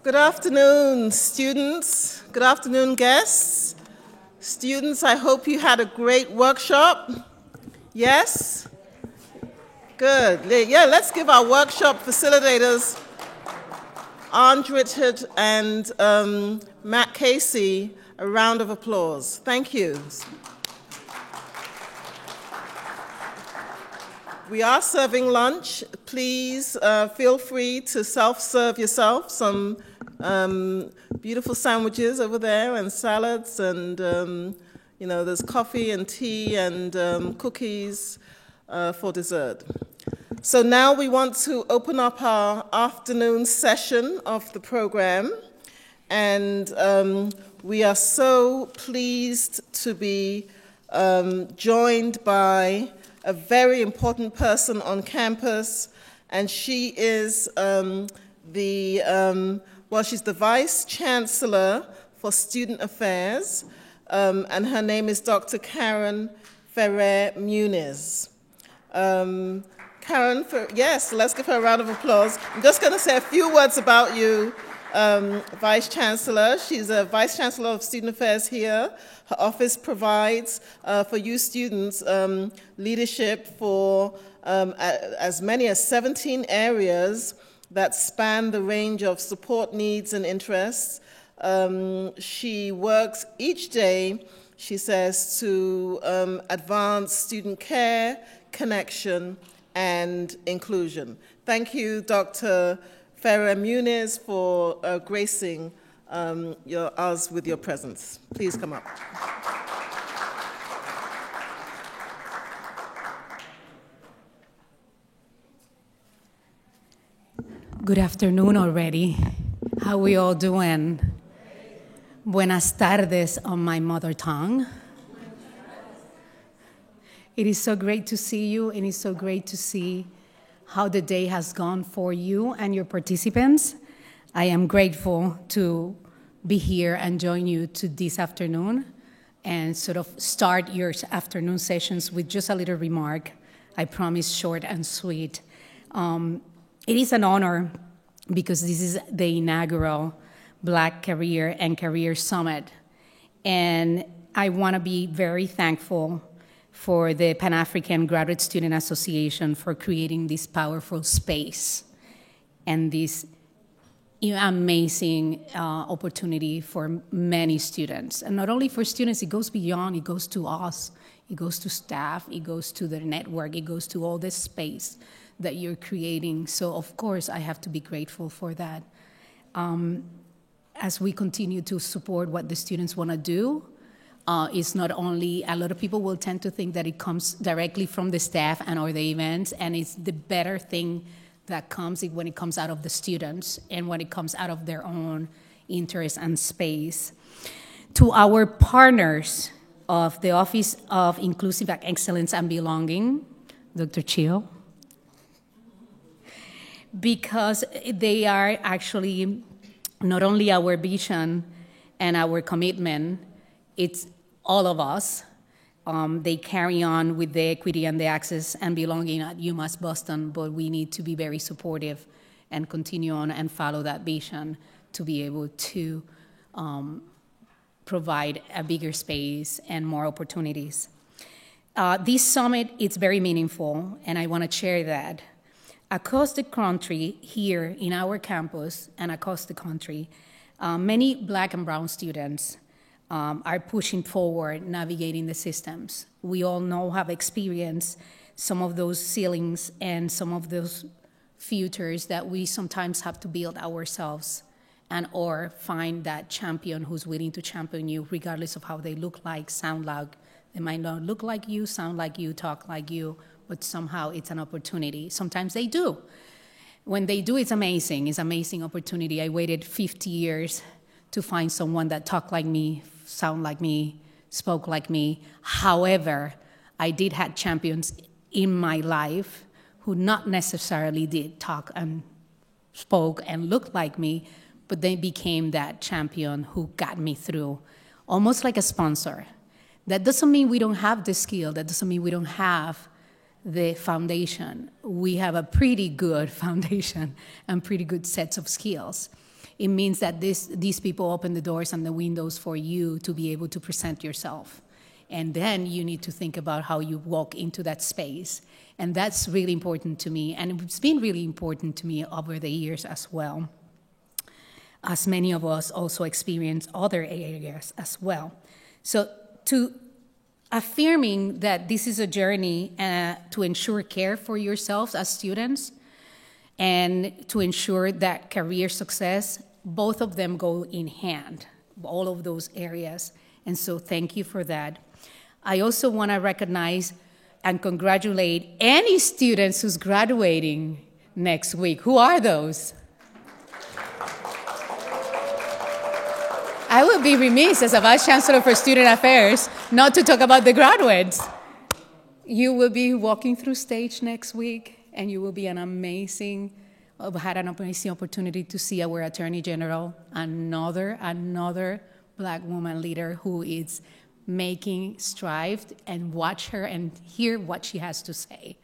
Good afternoon, students. Good afternoon, guests. Students, I hope you had a great workshop. Yes? Good. Yeah, let's give our workshop facilitators, Arndt Richard and Matt Casey, a round of applause. Thank you. We are serving lunch. Please feel free to self-serve yourself. Some beautiful sandwiches over there and salads and, there's coffee and tea and cookies for dessert. So now we want to open up our afternoon session of the program. And we are so pleased to be joined by a very important person on campus, and she is she's the Vice Chancellor for Student Affairs, and her name is Dr. Karen Ferrer-Muniz. Yes, let's give her a round of applause. I'm just going to say a few words about you, Vice Chancellor. She's a Vice Chancellor of Student Affairs here. Her office provides for you students leadership for as many as 17 areas that span the range of support needs and interests. She works each day, she says, to advance student care, connection, and inclusion. Thank you, Dr. Ferrer-Muniz, for gracing us with your presence. Please come up. Good afternoon already. How we all doing? Buenas tardes on my mother tongue. It is so great to see you, and it's so great to see how the day has gone for you and your participants. I am grateful to be here and join you to this afternoon and sort of start your afternoon sessions with just a little remark. I promise short and sweet. It is an honor because this is the inaugural Black Career and Career Summit. And I want to be very thankful for the Pan-African Graduate Student Association for creating this powerful space and this amazing opportunity for many students. And not only for students, it goes beyond, it goes to us, it goes to staff, it goes to the network, it goes to all this space that you're creating. So of course, I have to be grateful for that. As we continue to support what the students want to do, it's not only, a lot of people will tend to think that it comes directly from the staff and or the events, and it's the better thing that comes when it comes out of the students and when it comes out of their own interest and space. To our partners of the Office of Inclusive Excellence and Belonging, Dr. Chill, because they are actually not only our vision and our commitment, it's all of us. They carry on with the equity and the access and belonging at UMass Boston, but we need to be very supportive and continue on and follow that vision to be able to provide a bigger space and more opportunities. This summit is very meaningful, and I want to share that. Across the country, here in our campus and across the country, many Black and brown students are pushing forward, navigating the systems. We all know, have experienced some of those ceilings and some of those futures that we sometimes have to build ourselves and or find that champion who's willing to champion you regardless of how they look like, sound like. They might not look like you, sound like you, talk like you, but somehow it's an opportunity. Sometimes they do. When they do, it's amazing. It's an amazing opportunity. I waited 50 years to find someone that talked like me, sound like me, spoke like me. However, I did have champions in my life who not necessarily did talk and spoke and looked like me, but they became that champion who got me through, almost like a sponsor. That doesn't mean we don't have the skill. That doesn't mean we don't have the foundation. We have a pretty good foundation and pretty good sets of skills. it means that these people open the doors and the windows for you to be able to present yourself. And then you need to think about how you walk into that space. And that's really important to me. And it's been really important to me over the years as well, as many of us also experience other areas as well. So to affirming that this is a journey to ensure care for yourselves as students and to ensure that career success, both of them go in hand, all of those areas. And so thank you for that. I also want to recognize and congratulate any students who's graduating next week. Who are those? I would be remiss as a Vice Chancellor for Student Affairs not to talk about the graduates. You will be walking through stage next week, and you will be had an amazing opportunity to see our Attorney General, another Black woman leader who is making strides, and watch her and hear what she has to say.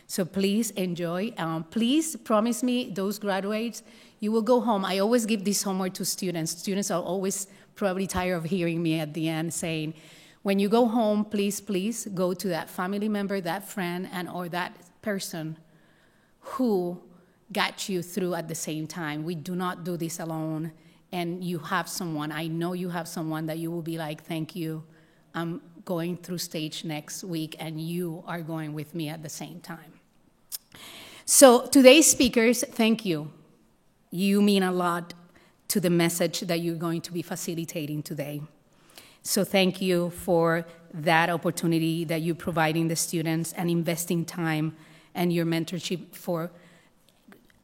So please enjoy. Please promise me, those graduates, you will go home. I always give this homework to students. Students are always probably tired of hearing me at the end saying, when you go home, please go to that family member, that friend, and or that person who got you through at the same time. We do not do this alone. And you have someone, I know you have someone that you will be like, thank you. I'm going through stage next week, and you are going with me at the same time. So today's speakers, thank you. You mean a lot to the message that you're going to be facilitating today. So thank you for that opportunity that you're providing the students and investing time and your mentorship for,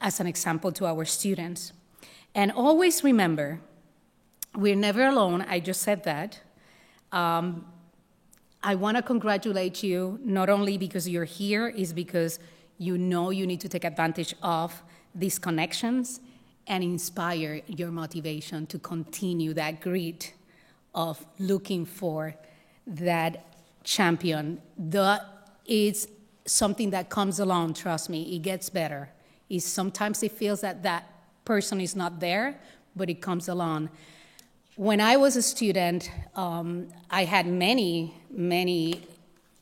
as an example to our students. And always remember, we're never alone. I just said that. I want to congratulate you, not only because you're here, is because you know you need to take advantage of these connections and inspire your motivation to continue that grit of looking for that champion. It's something that comes along, trust me, it gets better. Sometimes it feels that that person is not there, but it comes along. When I was a student, I had many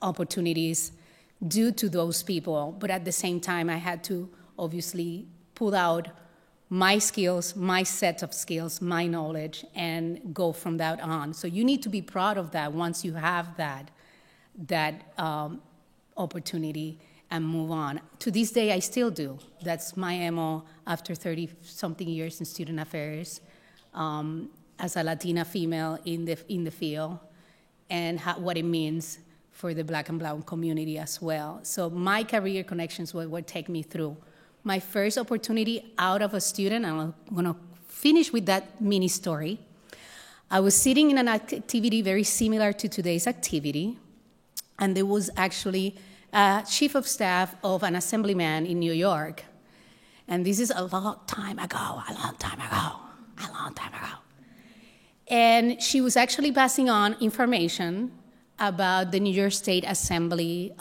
opportunities due to those people, but at the same time, I had to obviously pull out my skills, my set of skills, my knowledge, and go from that on. So you need to be proud of that once you have that opportunity and move on. To this day, I still do. That's my MO after 30-something years in student affairs. As a Latina female in the field, and what it means for the Black and Brown community as well. So my career connections will take me through. My first opportunity out of a student, and I'm gonna finish with that mini story. I was sitting in an activity very similar to today's activity, and there was actually a chief of staff of an assemblyman in New York. And this is a long time ago. And she was actually passing on information about the New York State Assembly,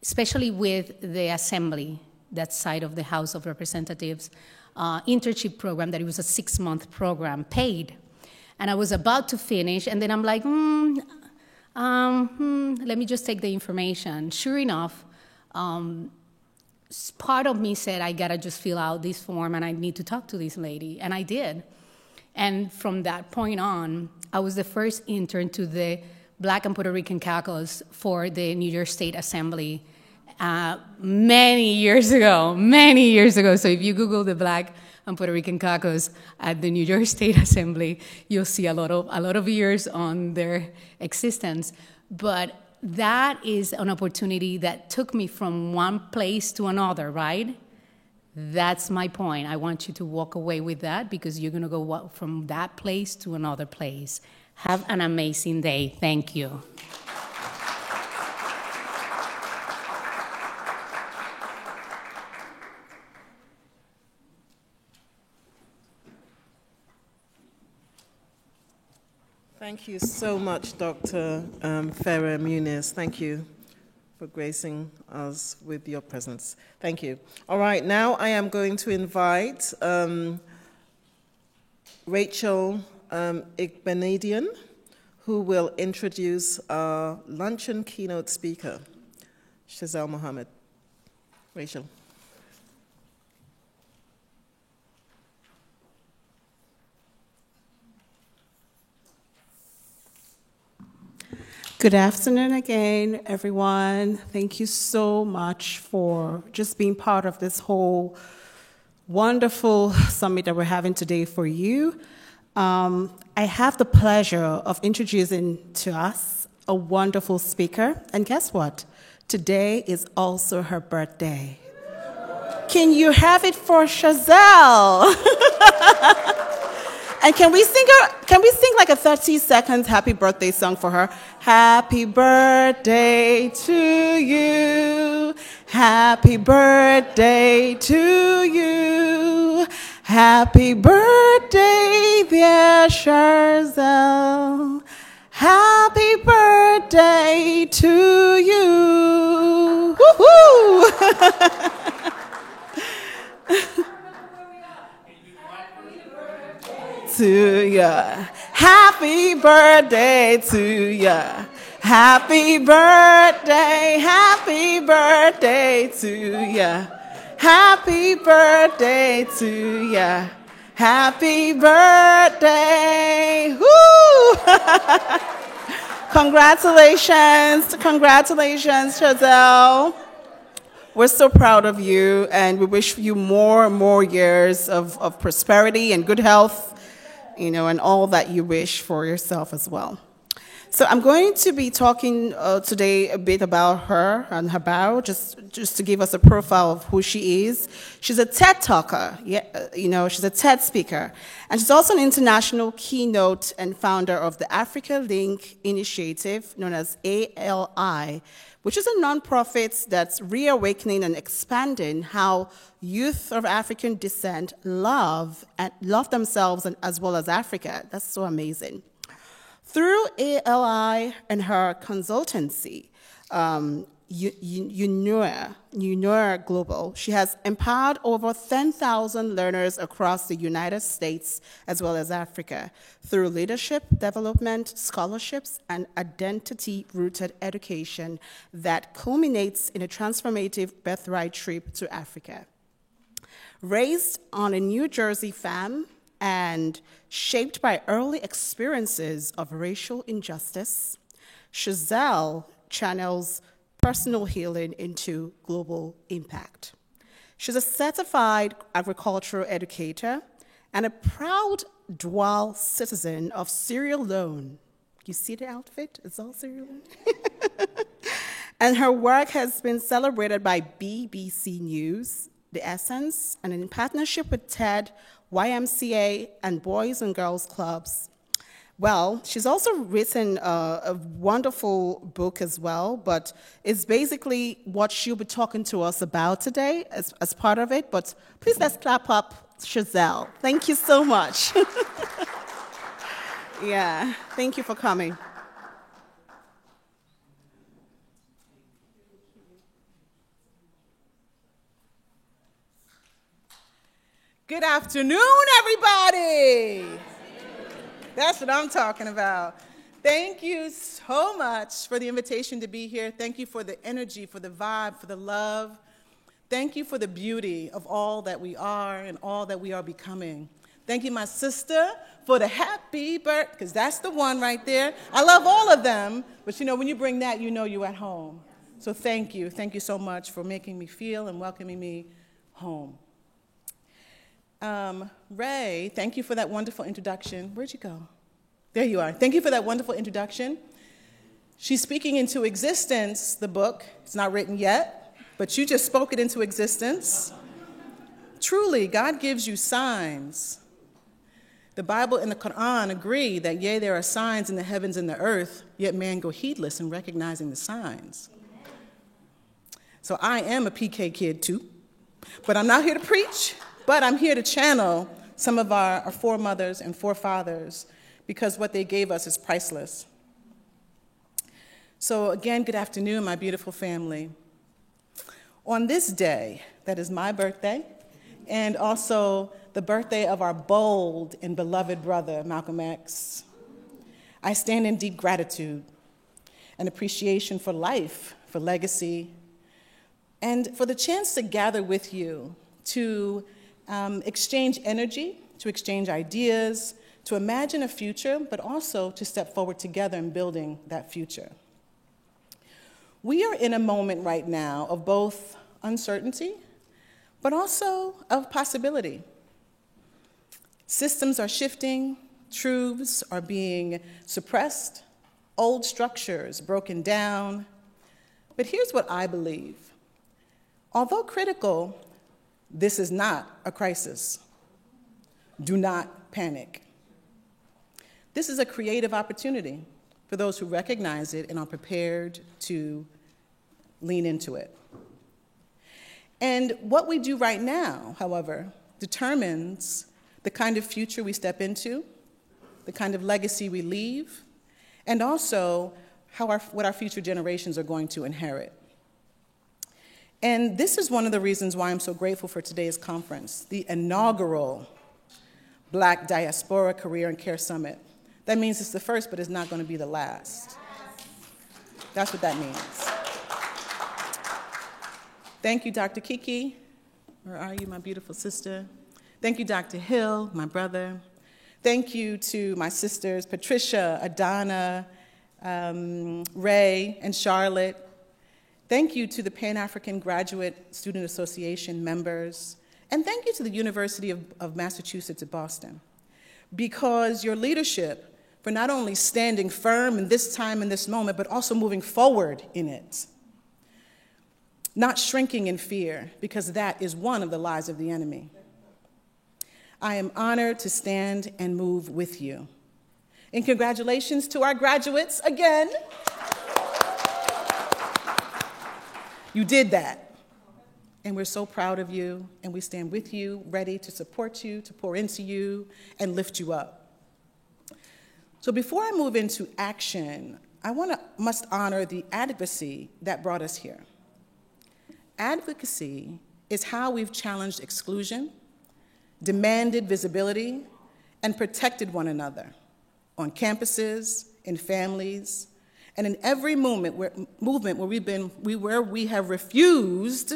especially with the Assembly, that side of the House of Representatives, internship program, that it was a 6-month program, paid. And I was about to finish, and then I'm like, let me just take the information. Sure enough, part of me said, I gotta just fill out this form, and I need to talk to this lady, and I did. And from that point on, I was the first intern to the Black and Puerto Rican caucus for the New York State Assembly many years ago. So if you Google the Black and Puerto Rican caucus at the New York State Assembly, you'll see a lot of years on their existence. But that is an opportunity that took me from one place to another, right? That's my point. I want you to walk away with that, because you're going to go from that place to another place. Have an amazing day. Thank you. Thank you so much, Dr. Ferrer Muniz. Thank you for gracing us with your presence. Thank you. All right, now I am going to invite Rachel Igbenedian, who will introduce our luncheon keynote speaker, Shazelle Mohammed. Rachel. Good afternoon again, everyone. Thank you so much for just being part of this whole wonderful summit that we're having today for you. I have the pleasure of introducing to us a wonderful speaker. And guess what? Today is also her birthday. Can you have it for Shazelle? And can we sing like a 30 seconds happy birthday song for her? Happy birthday to you. Happy birthday to you. Happy birthday, dear Shazelle. Happy birthday to you. Woohoo! To ya. Happy birthday to ya. Happy birthday to ya. Happy birthday to ya. Happy birthday. Woo! Congratulations, Shazelle. We're so proud of you, and we wish you more and more years of prosperity and good health, and all that you wish for yourself as well. So I'm going to be talking today a bit about her and her bio, just to give us a profile of who she is. She's a TED talker, she's a TED speaker, and she's also an international keynote and founder of the Africa Link Initiative, known as ALI, which is a nonprofit that's reawakening and expanding how youth of African descent love themselves and as well as Africa. That's so amazing. Through ALI and her consultancy, UNOIR Global, she has empowered over 10,000 learners across the United States as well as Africa through leadership development, scholarships, and identity-rooted education that culminates in a transformative birthright trip to Africa. Raised on a New Jersey farm and shaped by early experiences of racial injustice, Shazelle channels personal healing into global impact. She's a certified agricultural educator and a proud dual citizen of Sierra Leone. You see the outfit? It's all Sierra Leone. And her work has been celebrated by BBC News, The Essence, and in partnership with TED, YMCA, and Boys and Girls Clubs. Well, she's also written a wonderful book as well, but it's basically what she'll be talking to us about today as part of it. But please let's clap up Shazelle. Thank you so much. Yeah, thank you for coming. Good afternoon, everybody. That's what I'm talking about. Thank you so much for the invitation to be here. Thank you for the energy, for the vibe, for the love. Thank you for the beauty of all that we are and all that we are becoming. Thank you, my sister, for the happy birthday, because that's the one right there. I love all of them, but when you bring that, you're at home. So thank you. Thank you so much for making me feel and welcoming me home. Ray, thank you for that wonderful introduction. Where'd you go? There you are. Thank you for that wonderful introduction. She's speaking into existence, the book. It's not written yet, but you just spoke it into existence. Truly, God gives you signs. The Bible and the Quran agree that, yea, there are signs in the heavens and the earth, yet man go heedless in recognizing the signs. So I am a PK kid too, but I'm not here to preach. But I'm here to channel some of our foremothers and forefathers because what they gave us is priceless. So again, good afternoon, my beautiful family. On this day, that is my birthday, and also the birthday of our bold and beloved brother, Malcolm X. I stand in deep gratitude and appreciation for life, for legacy, and for the chance to gather with you to exchange energy, to exchange ideas, to imagine a future, but also to step forward together in building that future. We are in a moment right now of both uncertainty, but also of possibility. Systems are shifting, truths are being suppressed, old structures broken down. But here's what I believe. Although critical, this is not a crisis. Do not panic. This is a creative opportunity for those who recognize it and are prepared to lean into it. And what we do right now, however, determines the kind of future we step into, the kind of legacy we leave, and also what our future generations are going to inherit. And this is one of the reasons why I'm so grateful for today's conference, the inaugural Black Diaspora Career and Care Summit. That means it's the first, but it's not going to be the last. That's what that means. Thank you, Dr. Kiki. Where are you, my beautiful sister? Thank you, Dr. Hill, my brother. Thank you to my sisters, Patricia, Adana, Ray, and Charlotte. Thank you to the Pan-African Graduate Student Association members. And thank you to the University of Massachusetts at Boston, because your leadership for not only standing firm in this time, in this moment, but also moving forward in it. Not shrinking in fear, because that is one of the lies of the enemy. I am honored to stand and move with you. And congratulations to our graduates again. You did that. And we're so proud of you, and we stand with you, ready to support you, to pour into you, and lift you up. So before I move into action, I must honor the advocacy that brought us here. Advocacy is how we've challenged exclusion, demanded visibility, and protected one another on campuses, in families, and in every movement where we have refused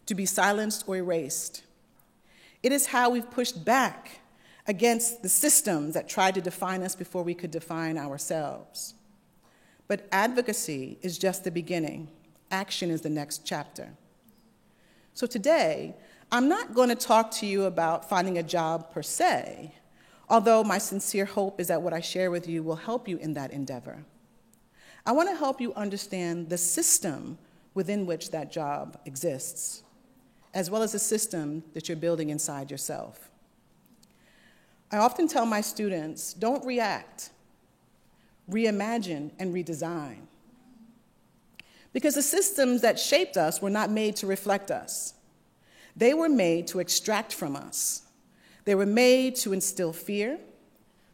to be silenced or erased. It is how we've pushed back against the systems that tried to define us before we could define ourselves. But advocacy is just the beginning. Action is the next chapter. So today, I'm not going to talk to you about finding a job per se, although my sincere hope is that what I share with you will help you in that endeavor. I want to help you understand the system within which that job exists, as well as the system that you're building inside yourself. I often tell my students, don't react, reimagine and redesign. Because the systems that shaped us were not made to reflect us. They were made to extract from us. They were made to instill fear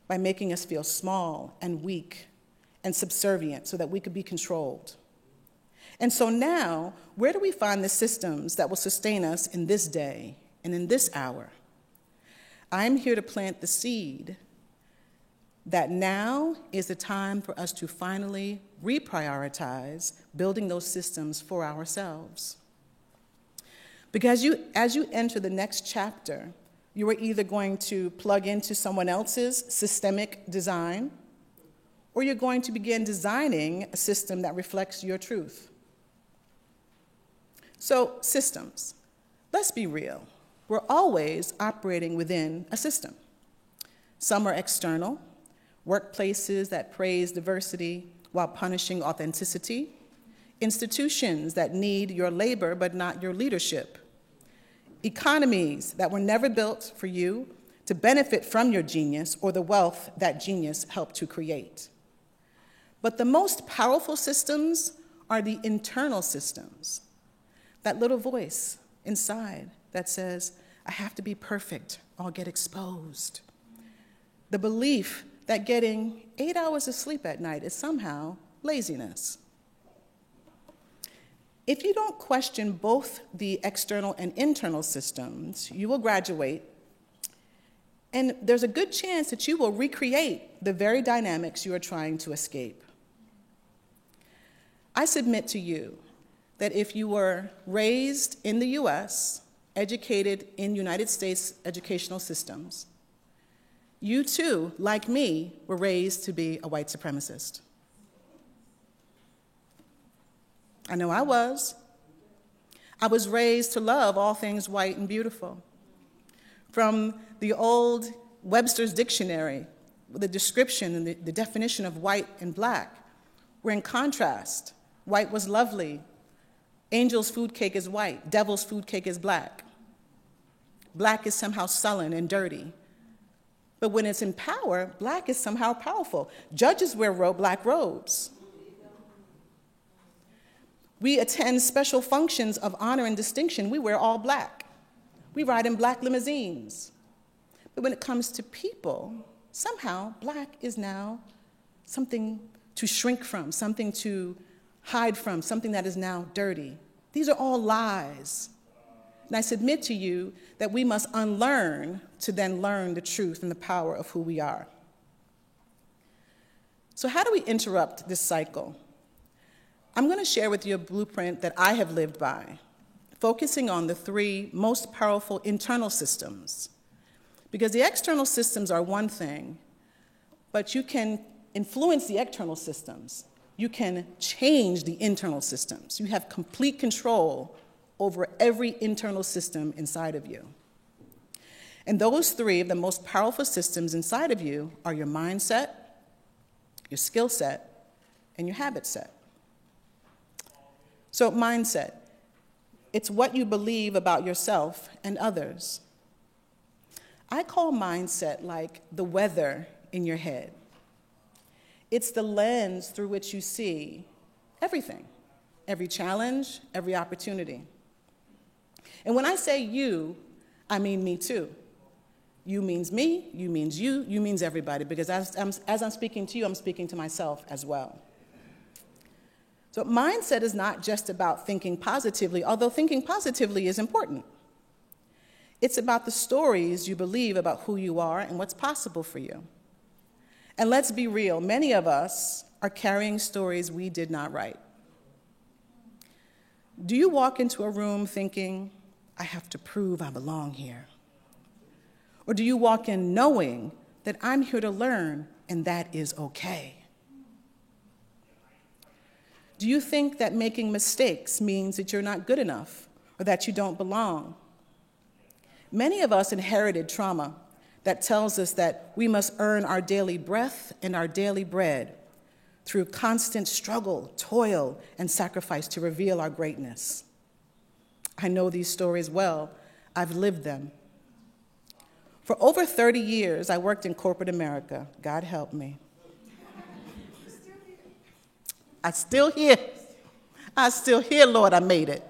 by making us feel small and weak and subservient so that we could be controlled. And so now, where do we find the systems that will sustain us in this day and in this hour? I'm here to plant the seed that now is the time for us to finally reprioritize building those systems for ourselves. Because as you enter the next chapter, you are either going to plug into someone else's systemic design, or you're going to begin designing a system that reflects your truth. So, systems. Let's be real. We're always operating within a system. Some are external, workplaces that praise diversity while punishing authenticity, institutions that need your labor but not your leadership, economies that were never built for you to benefit from your genius or the wealth that genius helped to create. But the most powerful systems are the internal systems. That little voice inside that says, I have to be perfect, or I'll get exposed. The belief that getting 8 hours of sleep at night is somehow laziness. If you don't question both the external and internal systems, you will graduate, and there's a good chance that you will recreate the very dynamics you are trying to escape. I submit to you that if you were raised in the US, educated in United States educational systems, you too, like me, were raised to be a white supremacist. I know I was. I was raised to love all things white and beautiful. From the old Webster's Dictionary, the description and the definition of white and black were in contrast. White was lovely. Angel's food cake is white. Devil's food cake is black. Black is somehow sullen and dirty. But when it's in power, black is somehow powerful. Judges wear black robes. We attend special functions of honor and distinction. We wear all black. We ride in black limousines. But when it comes to people, somehow black is now something to shrink from, something to hide from, something that is now dirty. These are all lies. And I submit to you that we must unlearn to then learn the truth and the power of who we are. So how do we interrupt this cycle? I'm going to share with you a blueprint that I have lived by, focusing on the three most powerful internal systems. Because the external systems are one thing, but you can influence the external systems. You can change the internal systems. You have complete control over every internal system inside of you. And those three of the most powerful systems inside of you are your mindset, your skill set, and your habit set. So mindset, it's what you believe about yourself and others. I call mindset like the weather in your head. It's the lens through which you see everything, every challenge, every opportunity. And when I say you, I mean me too. You means me, you means you means everybody, because as I'm speaking to you, I'm speaking to myself as well. So mindset is not just about thinking positively, although thinking positively is important. It's about the stories you believe about who you are and what's possible for you. And let's be real, many of us are carrying stories we did not write. Do you walk into a room thinking, I have to prove I belong here? Or do you walk in knowing that I'm here to learn and that is okay? Do you think that making mistakes means that you're not good enough or that you don't belong? Many of us inherited trauma that tells us that we must earn our daily breath and our daily bread through constant struggle, toil, and sacrifice to reveal our greatness. I know these stories well. I've lived them. For over 30 years, I worked in corporate America. God help me. I'm still here. I'm still here, Lord, I made it.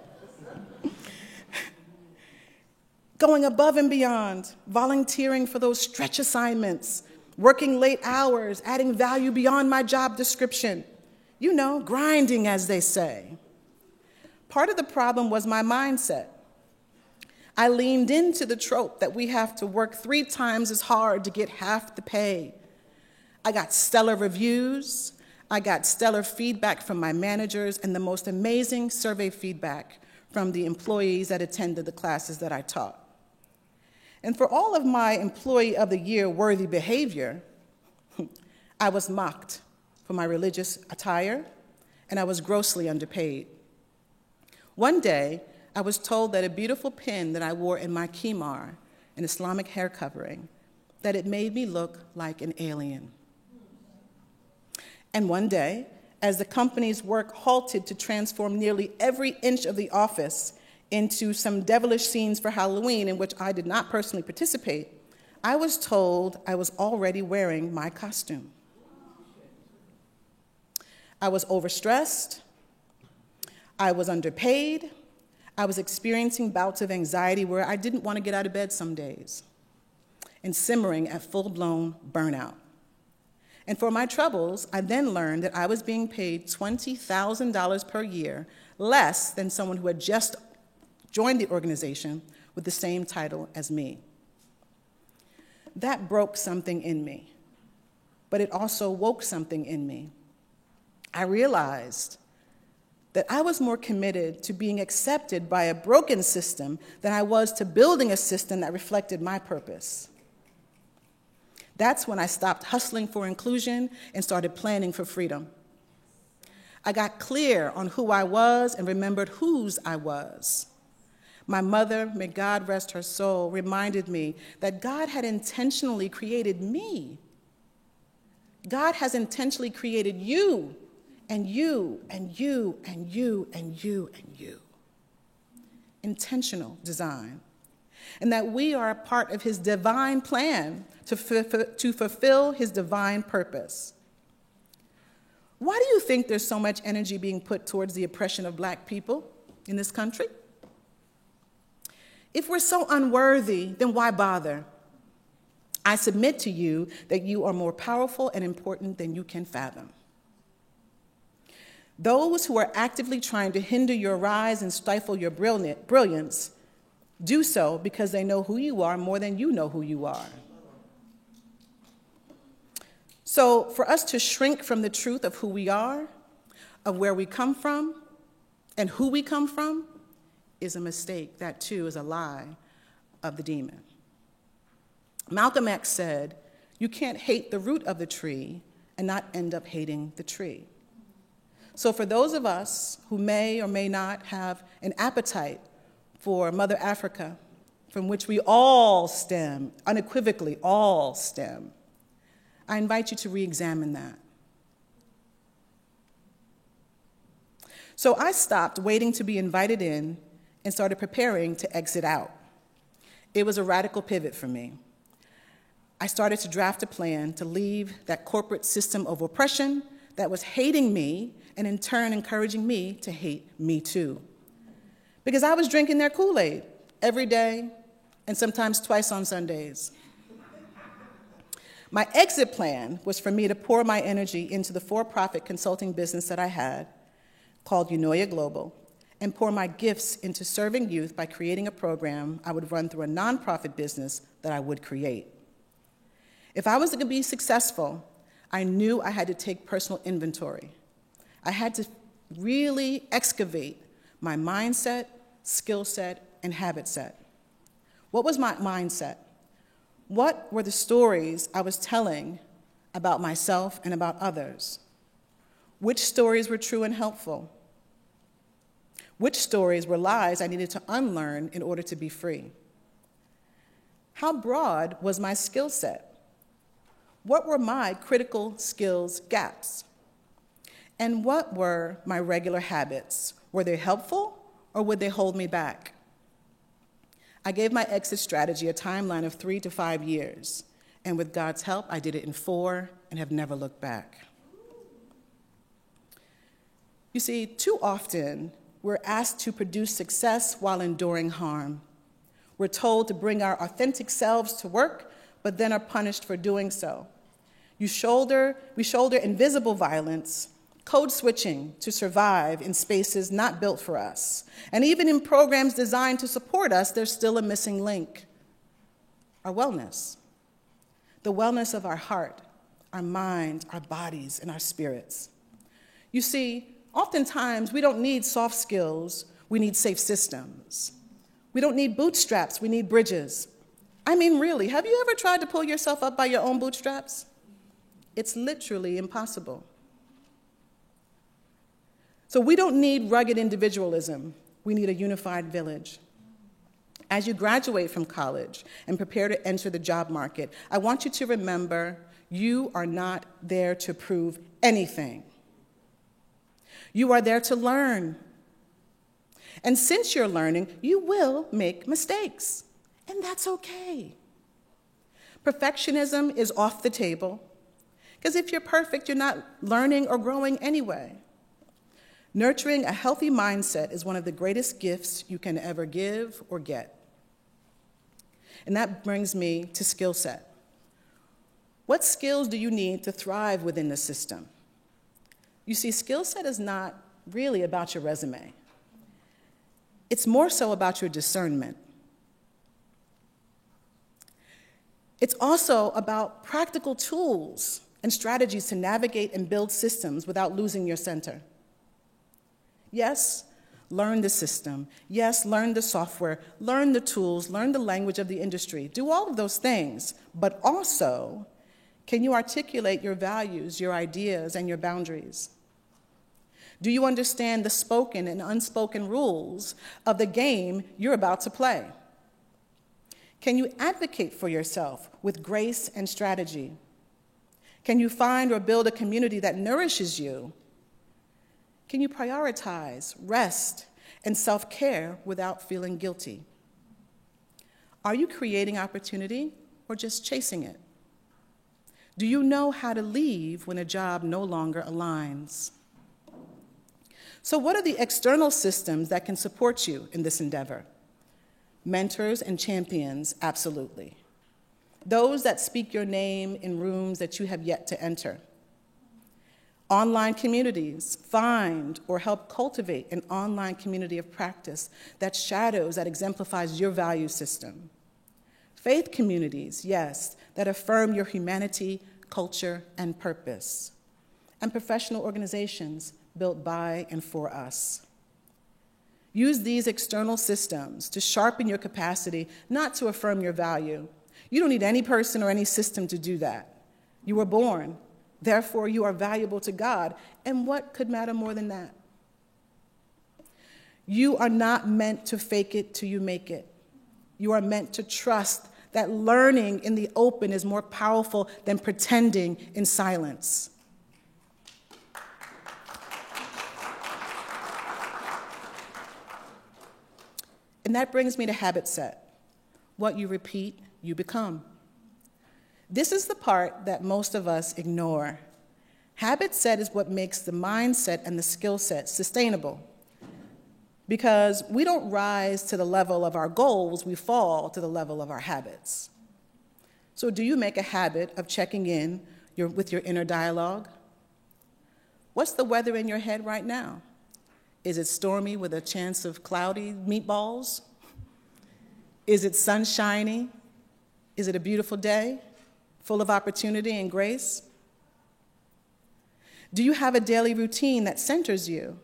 Going above and beyond, volunteering for those stretch assignments, working late hours, adding value beyond my job description. You know, grinding, as they say. Part of the problem was my mindset. I leaned into the trope that we have to work 3 times as hard to get half the pay. I got stellar reviews. I got stellar feedback from my managers and the most amazing survey feedback from the employees that attended the classes that I taught. And for all of my Employee of the Year worthy behavior, I was mocked for my religious attire, and I was grossly underpaid. One day, I was told that a beautiful pin that I wore in my khimar, an Islamic hair covering, that it made me look like an alien. And one day, as the company's work halted to transform nearly every inch of the office into some devilish scenes for Halloween in which I did not personally participate, I was told I was already wearing my costume. I was overstressed. I was underpaid. I was experiencing bouts of anxiety where I didn't want to get out of bed some days, and simmering at full-blown burnout. And for my troubles, I then learned that I was being paid $20,000 per year less than someone who had just joined the organization with the same title as me. That broke something in me, but it also woke something in me. I realized that I was more committed to being accepted by a broken system than I was to building a system that reflected my purpose. That's when I stopped hustling for inclusion and started planning for freedom. I got clear on who I was and remembered whose I was. My mother, may God rest her soul, reminded me that God had intentionally created me. God has intentionally created you, and you, and you, and you, and you, and you. Intentional design. And that we are a part of his divine plan to fulfill his divine purpose. Why do you think there's so much energy being put towards the oppression of Black people in this country? If we're so unworthy, then why bother? I submit to you that you are more powerful and important than you can fathom. Those who are actively trying to hinder your rise and stifle your brilliance do so because they know who you are more than you know who you are. So for us to shrink from the truth of who we are, of where we come from, and who we come from, is a mistake. That too is a lie of the demon. Malcolm X said, "You can't hate the root of the tree and not end up hating the tree." So for those of us who may or may not have an appetite for Mother Africa, from which we all stem, unequivocally all stem, I invite you to re-examine that. So I stopped waiting to be invited in and started preparing to exit out. It was a radical pivot for me. I started to draft a plan to leave that corporate system of oppression that was hating me and in turn encouraging me to hate me too. Because I was drinking their Kool-Aid every day and sometimes twice on Sundays. My exit plan was for me to pour my energy into the for-profit consulting business that I had, called Eunoia Global, and pour my gifts into serving youth by creating a program I would run through a nonprofit business that I would create. If I was to be successful, I knew I had to take personal inventory. I had to really excavate my mindset, skill set, and habit set. What was my mindset? What were the stories I was telling about myself and about others? Which stories were true and helpful? Which stories were lies I needed to unlearn in order to be free? How broad was my skill set? What were my critical skills gaps? And what were my regular habits? Were they helpful or would they hold me back? I gave my exit strategy a timeline of 3 to 5 years, and with God's help, I did it in 4 and have never looked back. You see, too often, we're asked to produce success while enduring harm. We're told to bring our authentic selves to work, but then are punished for doing so. We shoulder invisible violence, code switching to survive in spaces not built for us. And even in programs designed to support us, there's still a missing link: our wellness. The wellness of our heart, our mind, our bodies, and our spirits. You see, oftentimes we don't need soft skills, we need safe systems. We don't need bootstraps, we need bridges. I mean, really, have you ever tried to pull yourself up by your own bootstraps? It's literally impossible. So we don't need rugged individualism, we need a unified village. As you graduate from college and prepare to enter the job market, I want you to remember you are not there to prove anything. You are there to learn. And since you're learning, you will make mistakes, and that's okay. Perfectionism is off the table, because if you're perfect, you're not learning or growing anyway. Nurturing a healthy mindset is one of the greatest gifts you can ever give or get. And that brings me to skill set. What skills do you need to thrive within the system? You see, skill set is not really about your resume. It's more so about your discernment. It's also about practical tools and strategies to navigate and build systems without losing your center. Yes, learn the system. Yes, learn the software, learn the tools, learn the language of the industry. Do all of those things, but also, can you articulate your values, your ideas, and your boundaries? Do you understand the spoken and unspoken rules of the game you're about to play? Can you advocate for yourself with grace and strategy? Can you find or build a community that nourishes you? Can you prioritize rest and self-care without feeling guilty? Are you creating opportunity or just chasing it? Do you know how to leave when a job no longer aligns? So what are the external systems that can support you in this endeavor? Mentors and champions, absolutely. Those that speak your name in rooms that you have yet to enter. Online communities, find or help cultivate an online community of practice that shadows, that exemplifies your value system. Faith communities, yes, that affirm your humanity, culture, and purpose. And professional organizations built by and for us. Use these external systems to sharpen your capacity, not to affirm your value. You don't need any person or any system to do that. You were born, therefore you are valuable to God, and what could matter more than that? You are not meant to fake it till you make it. You are meant to trust that learning in the open is more powerful than pretending in silence. And that brings me to habit set. What you repeat, you become. This is the part that most of us ignore. Habit set is what makes the mindset and the skill set sustainable. Because we don't rise to the level of our goals, we fall to the level of our habits. So do you make a habit of checking in with your inner dialogue? What's the weather in your head right now? Is it stormy with a chance of cloudy meatballs? Is it sunshiny? Is it a beautiful day, full of opportunity and grace? Do you have a daily routine that centers you?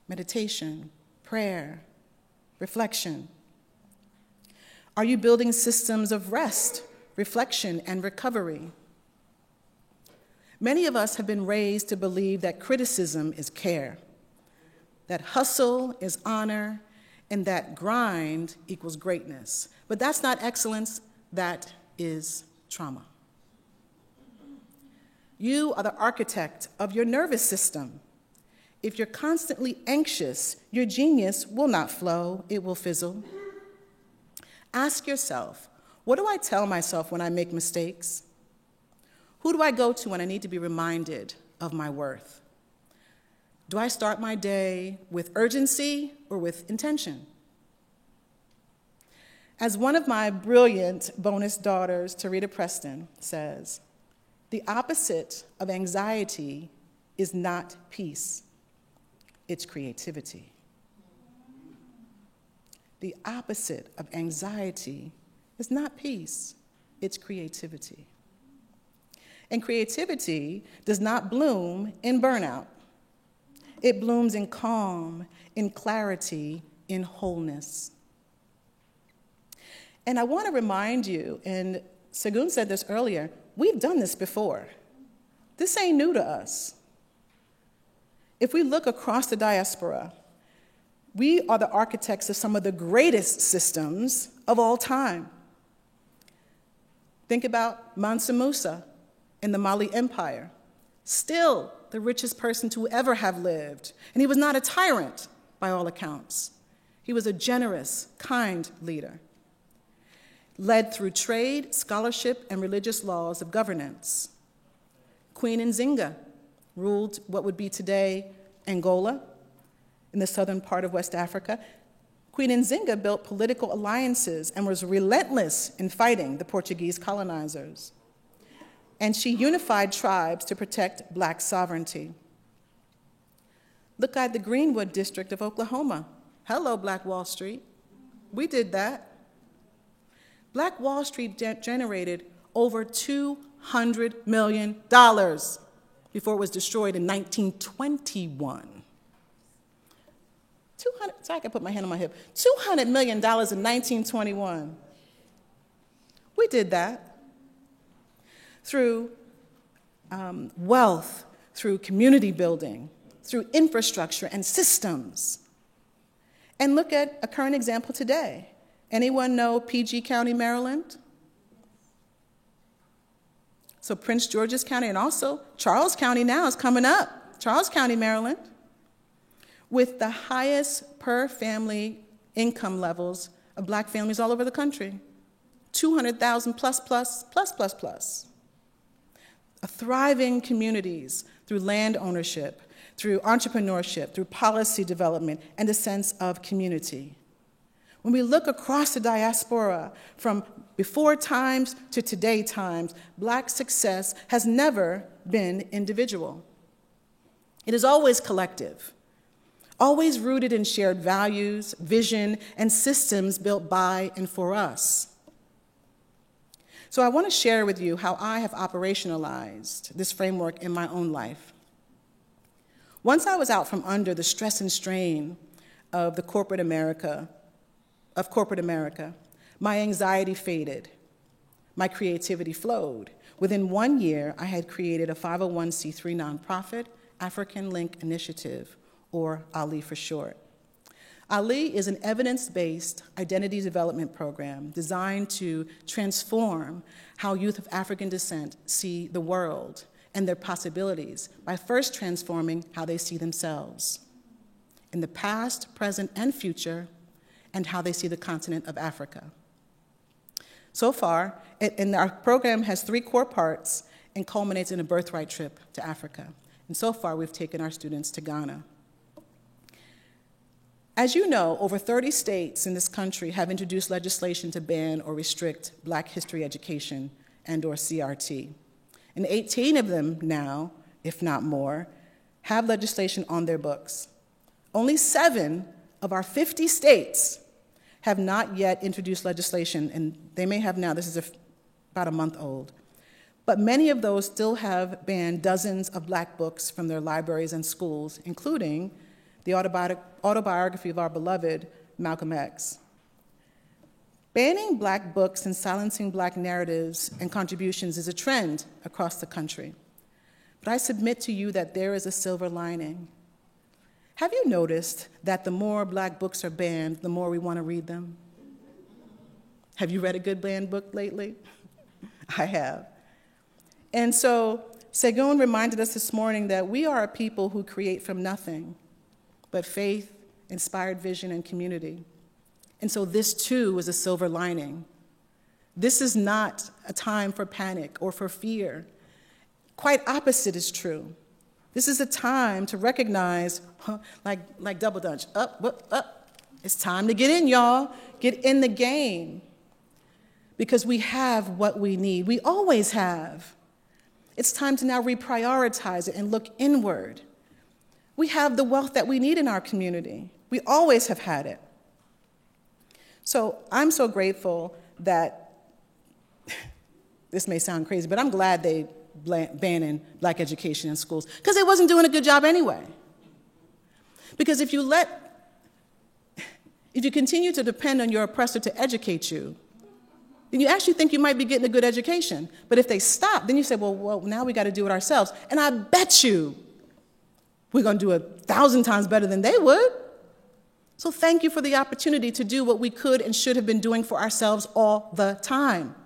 Meditation, prayer, reflection. Are you building systems of rest, reflection, and recovery? Many of us have been raised to believe that criticism is care, that hustle is honor, and that grind equals greatness. But that's not excellence, that is trauma. You are the architect of your nervous system. If you're constantly anxious, your genius will not flow, it will fizzle. Ask yourself, what do I tell myself when I make mistakes? Who do I go to when I need to be reminded of my worth? Do I start my day with urgency or with intention? As one of my brilliant bonus daughters, Tarita Preston, says, the opposite of anxiety is not peace, it's creativity. The opposite of anxiety is not peace, it's creativity. And creativity does not bloom in burnout. It blooms in calm, in clarity, in wholeness. And I want to remind you, and Segun said this earlier, we've done this before. This ain't new to us. If we look across the diaspora, we are the architects of some of the greatest systems of all time. Think about Mansa Musa in the Mali Empire. Still the richest person to ever have lived. And he was not a tyrant, by all accounts. He was a generous, kind leader, led through trade, scholarship, and religious laws of governance. Queen Nzinga ruled what would be today Angola, in the southern part of West Africa. Queen Nzinga built political alliances and was relentless in fighting the Portuguese colonizers. And she unified tribes to protect Black sovereignty. Look at the Greenwood district of Oklahoma. Hello, Black Wall Street. We did that. Black Wall Street generated over $200 million before it was destroyed in 1921. So I can put my hand on my hip. $200 million in 1921. We did that through wealth, through community building, through infrastructure and systems. And look at a current example today. Anyone know PG County, Maryland? So Prince George's County, and also Charles County now is coming up. Charles County, Maryland, with the highest per family income levels of Black families all over the country. 200,000 plus. Thriving communities through land ownership, through entrepreneurship, through policy development, and a sense of community. When we look across the diaspora from before times to today times, Black success has never been individual. It is always collective, always rooted in shared values, vision, and systems built by and for us. So I want to share with you how I have operationalized this framework in my own life. Once I was out from under the stress and strain of corporate America, my anxiety faded. My creativity flowed. Within 1 year, I had created a 501c3 nonprofit, African Link Initiative, or ALI for short. ALI is an evidence-based identity development program designed to transform how youth of African descent see the world and their possibilities by first transforming how they see themselves in the past, present, and future, and how they see the continent of Africa. So far, our program has 3 core parts and culminates in a birthright trip to Africa. And so far, we've taken our students to Ghana. As you know, over 30 states in this country have introduced legislation to ban or restrict Black history education and or CRT. And 18 of them now, if not more, have legislation on their books. Only 7 of our 50 states have not yet introduced legislation, and they may have now. This is about a month old. But many of those still have banned dozens of Black books from their libraries and schools, including the autobiography of our beloved Malcolm X. Banning Black books and silencing Black narratives and contributions is a trend across the country. But I submit to you that there is a silver lining. Have you noticed that the more Black books are banned, the more we want to read them? Have you read a good banned book lately? I have. And so Segun reminded us this morning that we are a people who create from nothing, but faith, inspired vision, and community. And so this, too, is a silver lining. This is not a time for panic or for fear. Quite opposite is true. This is a time to recognize, like double dutch, up. It's time to get in, y'all. Get in the game. Because we have what we need. We always have. It's time to now reprioritize it and look inward. We have the wealth that we need in our community. We always have had it. So I'm so grateful that, this may sound crazy, but I'm glad they banning Black education in schools, because they wasn't doing a good job anyway. Because if you continue to depend on your oppressor to educate you, then you actually think you might be getting a good education. But if they stop, then you say, well, now we got to do it ourselves. And I bet you we're going to do 1,000 times better than they would. So thank you for the opportunity to do what we could and should have been doing for ourselves all the time.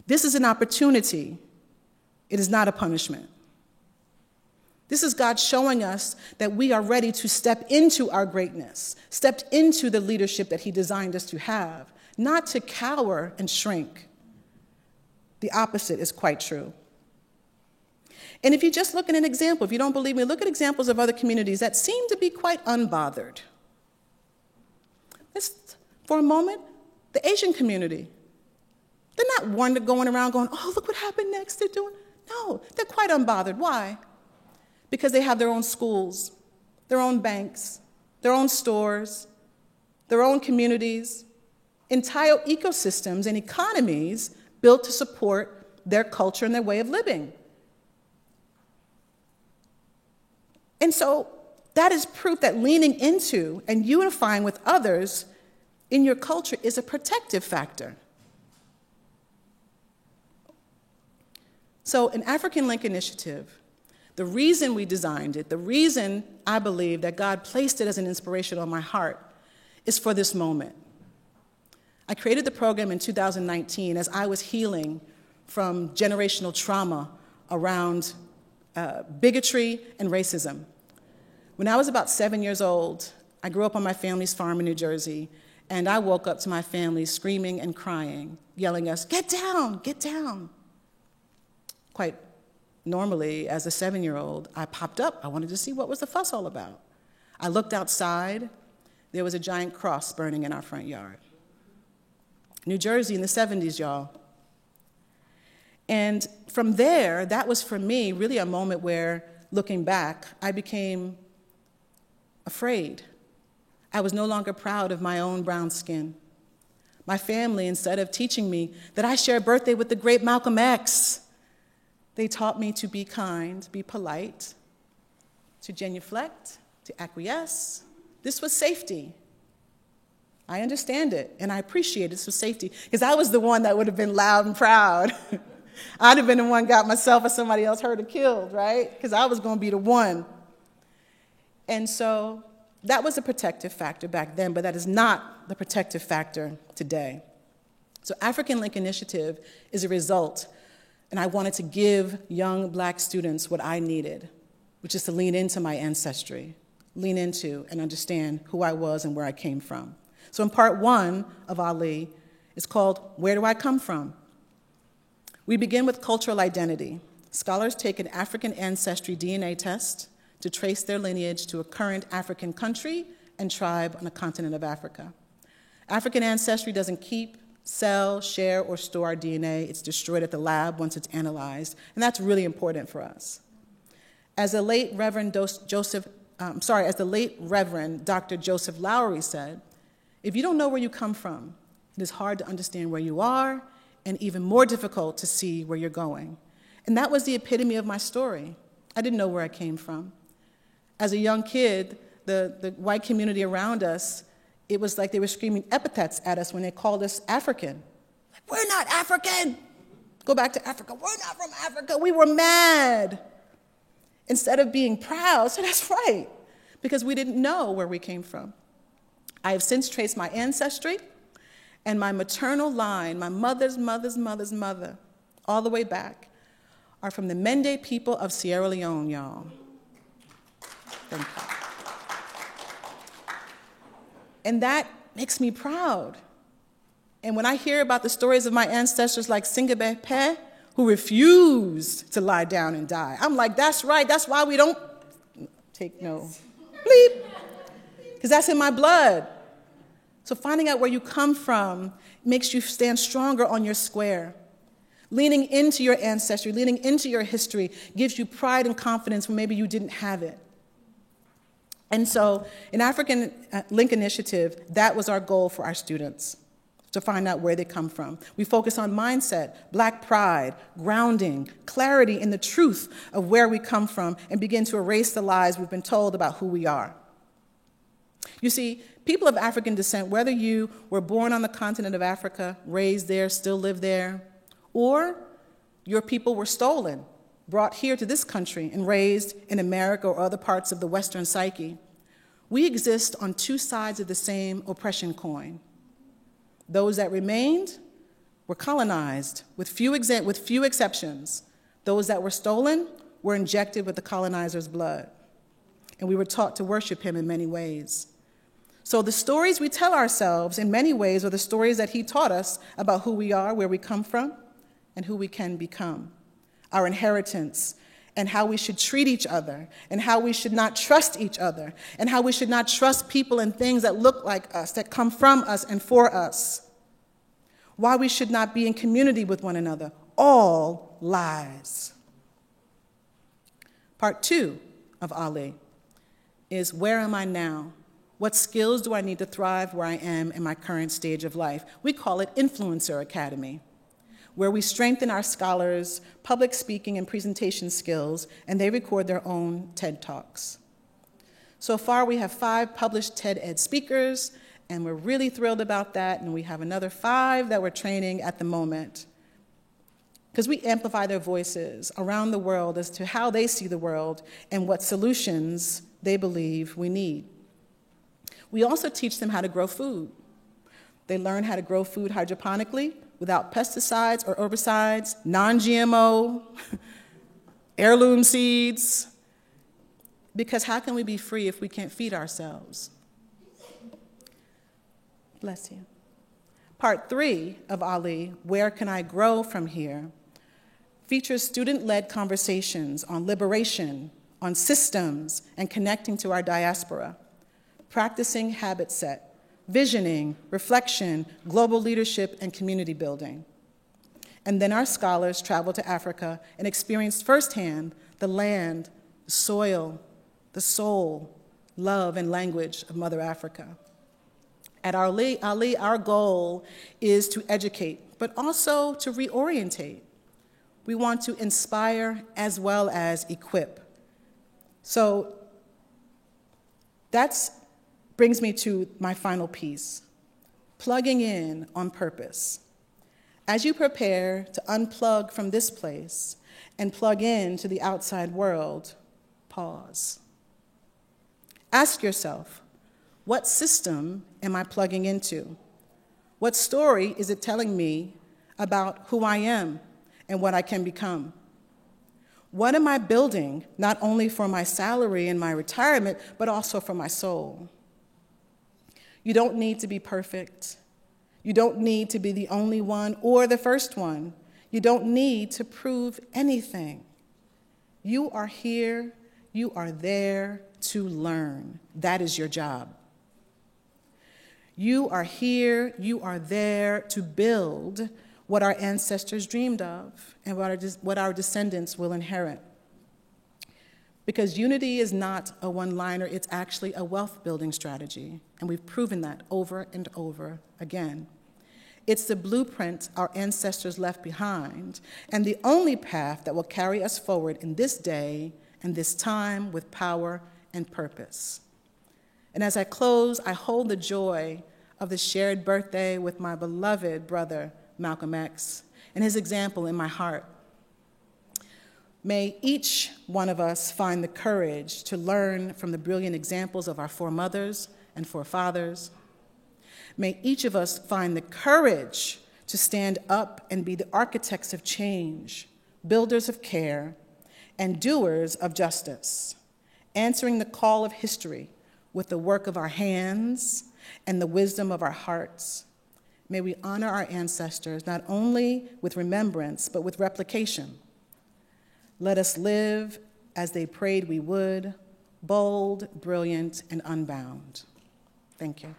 This is an opportunity. It is not a punishment. This is God showing us that we are ready to step into our greatness, step into the leadership that He designed us to have, not to cower and shrink. The opposite is quite true. And if you just look at an example, if you don't believe me, look at examples of other communities that seem to be quite unbothered. Let's, for a moment, the Asian community. They're not one going around going, oh, look what happened next. They're doing. No, they're quite unbothered. Why? Because they have their own schools, their own banks, their own stores, their own communities, entire ecosystems and economies built to support their culture and their way of living. And so that is proof that leaning into and unifying with others in your culture is a protective factor. So an African Link Initiative, the reason we designed it, the reason I believe that God placed it as an inspiration on my heart is for this moment. I created the program in 2019 as I was healing from generational trauma around bigotry and racism. When I was about 7 years old, I grew up on my family's farm in New Jersey, and I woke up to my family screaming and crying, yelling us, "Get down, get down." Quite normally, as a 7-year-old, I popped up. I wanted to see what was the fuss all about. I looked outside. There was a giant cross burning in our front yard. New Jersey in the 70s, y'all. And from there, that was for me really a moment where, looking back, I became afraid. I was no longer proud of my own brown skin. My family, instead of teaching me that I share a birthday with the great Malcolm X, they taught me to be kind, be polite, to genuflect, to acquiesce. This was safety. I understand it, and I appreciate this was safety, because I was the one that would have been loud and proud. I'd have been the one got myself or somebody else hurt or killed, right? Because I was going to be the one. And so that was a protective factor back then, but that is not the protective factor today. So African Link Initiative is a result, and I wanted to give young Black students what I needed, which is to lean into my ancestry, lean into and understand who I was and where I came from. So in part one of Ali, it's called Where Do I Come From? We begin with cultural identity. Scholars take an African ancestry DNA test to trace their lineage to a current African country and tribe on the continent of Africa. African ancestry doesn't keep, sell, share, or store our DNA. It's destroyed at the lab once it's analyzed, and that's really important for us. As the late Reverend Dr. Joseph Lowery said, if you don't know where you come from, it is hard to understand where you are, and even more difficult to see where you're going. And that was the epitome of my story. I didn't know where I came from. As a young kid, the white community around us, it was like they were screaming epithets at us when they called us African. Like, we're not African. Go back to Africa. We're not from Africa. We were mad. Instead of being proud, so that's right, because we didn't know where we came from. I have since traced my ancestry, and my maternal line, my mother's mother's mother's mother, all the way back, are from the Mende people of Sierra Leone, y'all. Thank you. And that makes me proud. And when I hear about the stories of my ancestors like Singabe Pe, who refused to lie down and die, I'm like, that's right, that's why we don't take no bleep, because that's in my blood. So finding out where you come from makes you stand stronger on your square. Leaning into your ancestry, leaning into your history gives you pride and confidence when maybe you didn't have it. And so in African Link Initiative, that was our goal for our students, to find out where they come from. We focus on mindset, Black pride, grounding, clarity in the truth of where we come from, and begin to erase the lies we've been told about who we are. You see, people of African descent, whether you were born on the continent of Africa, raised there, still live there, or your people were stolen, brought here to this country and raised in America or other parts of the Western psyche, we exist on two sides of the same oppression coin. Those that remained were colonized, with few exceptions. Those that were stolen were injected with the colonizer's blood, and we were taught to worship him in many ways. So the stories we tell ourselves in many ways are the stories that he taught us about who we are, where we come from, and who we can become, our inheritance, and how we should treat each other, and how we should not trust each other, and how we should not trust people and things that look like us, that come from us and for us, why we should not be in community with one another, all lies. Part two of Ali is, where am I now? What skills do I need to thrive where I am in my current stage of life? We call it Influencer Academy, where we strengthen our scholars' public speaking and presentation skills, and they record their own TED Talks. So far, we have 5 published TED Ed speakers, and we're really thrilled about that, and we have another 5 that we're training at the moment, because we amplify their voices around the world as to how they see the world and what solutions they believe we need. We also teach them how to grow food. They learn how to grow food hydroponically, without pesticides or herbicides, non-GMO, heirloom seeds, because how can we be free if we can't feed ourselves? Bless you. Part 3 of Ali, Where Can I Grow From Here, features student-led conversations on liberation, on systems, and connecting to our diaspora, practicing habit set, visioning, reflection, global leadership, and community building. And then our scholars traveled to Africa and experienced firsthand the land, the soil, the soul, love, and language of Mother Africa. At Ali, our goal is to educate, but also to reorientate. We want to inspire as well as equip. So that brings me to my final piece, plugging in on purpose. As you prepare to unplug from this place and plug in to the outside world, pause. Ask yourself, what system am I plugging into? What story is it telling me about who I am and what I can become? What am I building, not only for my salary and my retirement, but also for my soul? You don't need to be perfect. You don't need to be the only one or the first one. You don't need to prove anything. You are here, you are there to learn. That is your job. You are here, you are there to build what our ancestors dreamed of and what our descendants will inherit. Because unity is not a one-liner, it's actually a wealth-building strategy, and we've proven that over and over again. It's the blueprint our ancestors left behind, and the only path that will carry us forward in this day and this time with power and purpose. And as I close, I hold the joy of the shared birthday with my beloved brother, Malcolm X, and his example in my heart. May each one of us find the courage to learn from the brilliant examples of our foremothers and forefathers. May each of us find the courage to stand up and be the architects of change, builders of care, and doers of justice, answering the call of history with the work of our hands and the wisdom of our hearts. May we honor our ancestors not only with remembrance, but with replication. Let us live as they prayed we would, bold, brilliant, and unbound. Thank you.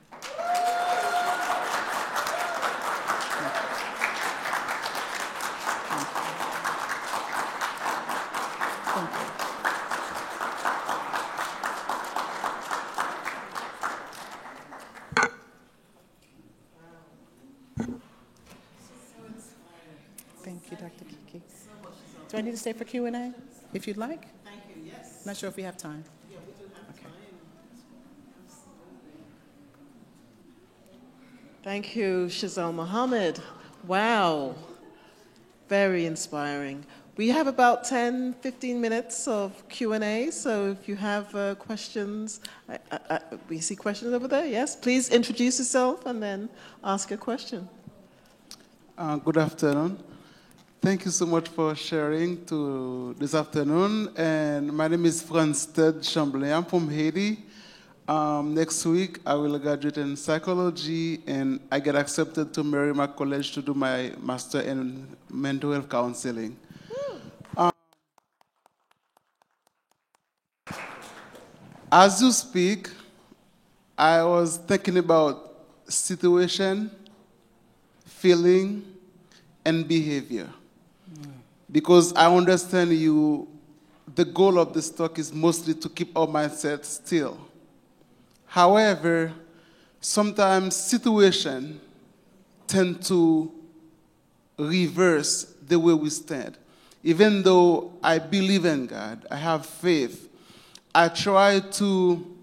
Thank you, Dr. Kiki. Do I need to stay for Q&A? If you'd like? Thank you, yes. Not sure if we have time. Yeah, we do have time. Thank you, Shazelle Mohammed. Wow, very inspiring. We have about 10, 15 minutes of Q&A, so if you have questions, we see questions over there, yes? Please introduce yourself and then ask a question. Good afternoon. Thank you so much for sharing this afternoon. And my name is Franstead Chamberlain. I'm from Haiti. Next week, I will graduate in psychology, and I get accepted to Merrimack College to do my master in mental health counseling. As you speak, I was thinking about situation, feeling, and behavior. Because I understand the goal of this talk is mostly to keep our mindset still. However, sometimes situations tend to reverse the way we stand. Even though I believe in God, I have faith, I try to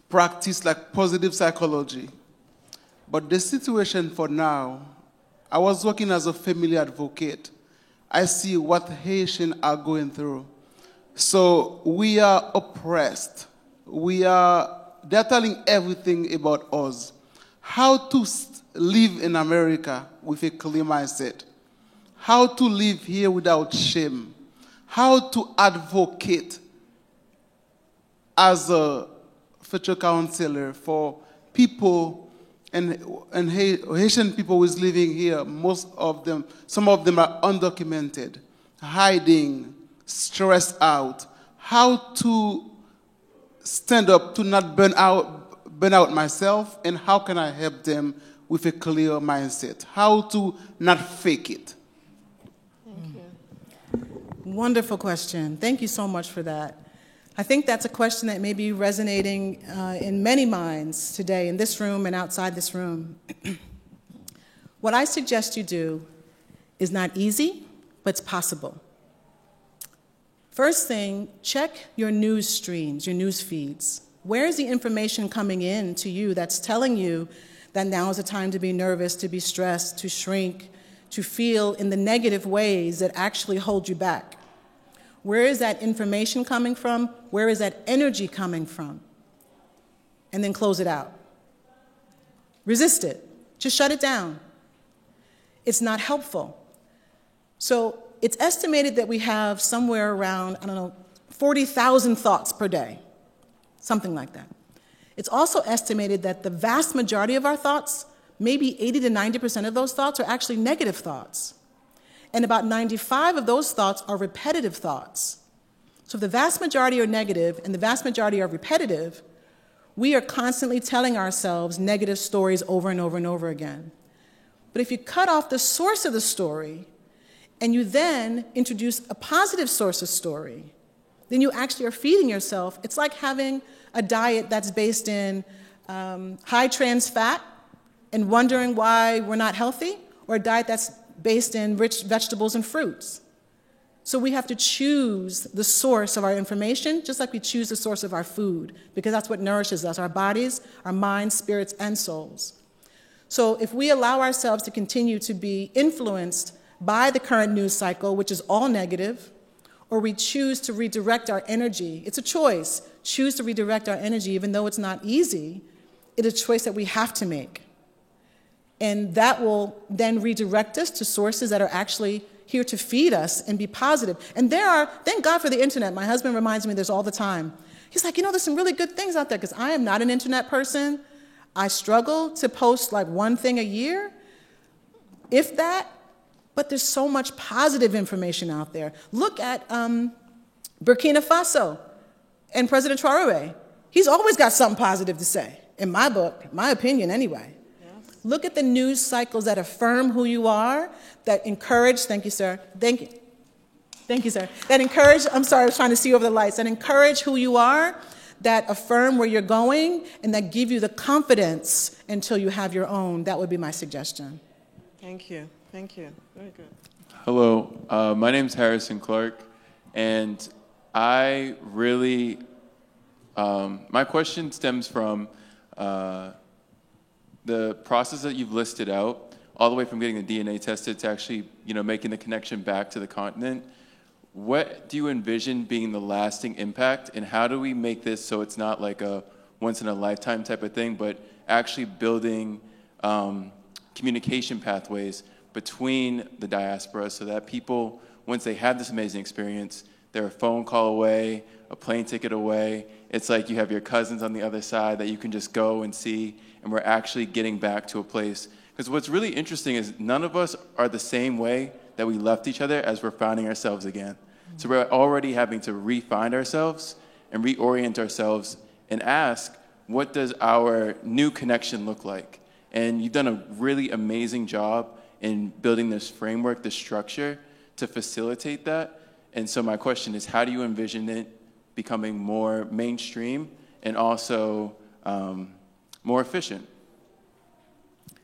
practice like positive psychology. But the situation for now, I was working as a family advocate. I see what Haitians are going through. So we are oppressed. They're telling everything about us. How to live in America with a clear mindset. How to live here without shame. How to advocate as a future counselor for people and Haitian people who is living here. Some of them are undocumented, hiding, stressed out. How to stand up to not burn out myself, and how can I help them with a clear mindset? How to not fake it? Thank you. Wonderful question. Thank you so much for that. I think that's a question that may be resonating in many minds today, in this room and outside this room. What I suggest you do is not easy, but it's possible. First thing, check your news streams, your news feeds. Where is the information coming in to you that's telling you that now is the time to be nervous, to be stressed, to shrink, to feel in the negative ways that actually hold you back? Where is that information coming from? Where is that energy coming from? And then close it out. Resist it. Just shut it down. It's not helpful. So it's estimated that we have somewhere around, 40,000 thoughts per day, something like that. It's also estimated that the vast majority of our thoughts, maybe 80 to 90% of those thoughts, are actually negative thoughts. And about 95 of those thoughts are repetitive thoughts. So if the vast majority are negative and the vast majority are repetitive, we are constantly telling ourselves negative stories over and over and over again. But if you cut off the source of the story and you then introduce a positive source of story, then you actually are feeding yourself. It's like having a diet that's based in high trans fat and wondering why we're not healthy, or a diet that's based in rich vegetables and fruits. So we have to choose the source of our information, just like we choose the source of our food, because that's what nourishes us, our bodies, our minds, spirits, and souls. So if we allow ourselves to continue to be influenced by the current news cycle, which is all negative, or we choose to redirect our energy, it's a choice, choose to redirect our energy, even though it's not easy, it is a choice that we have to make. And that will then redirect us to sources that are actually here to feed us and be positive. And thank God for the internet. My husband reminds me of this all the time. He's like, there's some really good things out there, because I am not an internet person. I struggle to post like one thing a year, if that, but there's so much positive information out there. Look at Burkina Faso and President Traoré. He's always got something positive to say, in my book, my opinion anyway. Look at the news cycles that affirm who you are, that encourage, thank you, sir, thank you, sir, that encourage, I'm sorry, I was trying to see over the lights, that encourage who you are, that affirm where you're going, and that give you the confidence until you have your own. That would be my suggestion. Thank you. Thank you. Very good. Hello, my name's Harrison Clark, and I really, my question stems from the process that you've listed out, all the way from getting the DNA tested to actually, making the connection back to the continent. What do you envision being the lasting impact, and how do we make this so it's not like a once-in-a-lifetime type of thing, but actually building communication pathways between the diaspora so that people, once they have this amazing experience, they're a phone call away, a plane ticket away. It's like you have your cousins on the other side that you can just go and see, and we're actually getting back to a place. Because what's really interesting is none of us are the same way that we left each other as we're finding ourselves again. So we're already having to re-find ourselves and reorient ourselves and ask, what does our new connection look like? And you've done a really amazing job in building this framework, this structure to facilitate that. And so my question is, how do you envision it becoming more mainstream and also more efficient?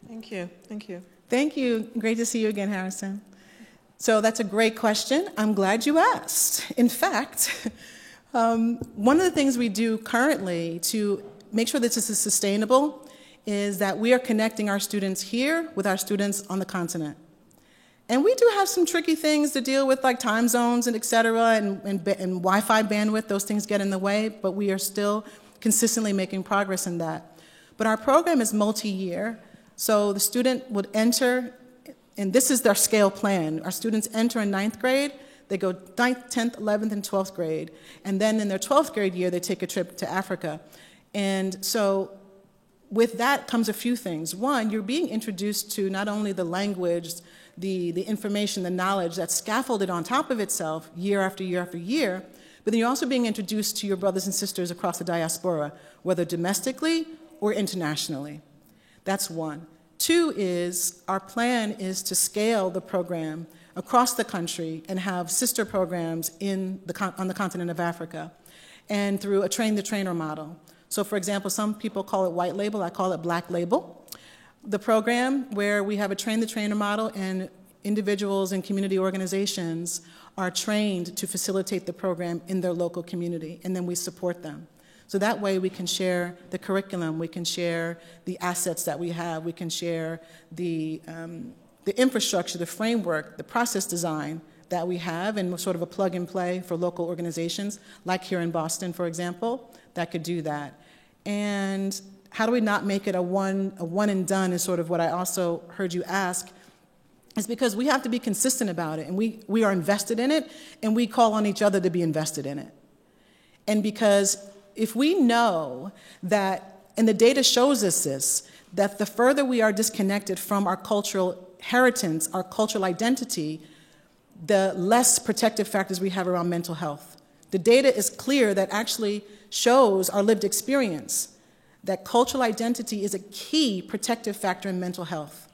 Thank you. Thank you. Thank you. Great to see you again, Harrison. So that's a great question. I'm glad you asked. In fact, one of the things we do currently to make sure that this is sustainable is that we are connecting our students here with our students on the continent. And we do have some tricky things to deal with, like time zones and et cetera, and Wi-Fi bandwidth. Those things get in the way, but we are still consistently making progress in that. But our program is multi-year, so the student would enter, and this is their scale plan. Our students enter in 9th grade, they go 9th, 10th, 11th, and 12th grade, and then in their 12th grade year, they take a trip to Africa. And so with that comes a few things. One, you're being introduced to not only the language, the information, the knowledge that's scaffolded on top of itself year after year after year, but then you're also being introduced to your brothers and sisters across the diaspora, whether domestically or internationally. That's one. Two is our plan is to scale the program across the country and have sister programs on the continent of Africa, and through a train-the-trainer model. So for example, some people call it white label, I call it black label. The program where we have a train-the-trainer model and individuals and community organizations are trained to facilitate the program in their local community, and then we support them. So that way we can share the curriculum, we can share the assets that we have, we can share the infrastructure, the framework, the process design that we have, and sort of a plug and play for local organizations, like here in Boston, for example, that could do that. And how do we not make it a one and done is sort of what I also heard you ask, is because we have to be consistent about it, and we are invested in it, and we call on each other to be invested in it. And because if we know that, and the data shows us this, that the further we are disconnected from our cultural inheritance, our cultural identity, the less protective factors we have around mental health. The data is clear that actually shows our lived experience that cultural identity is a key protective factor in mental health.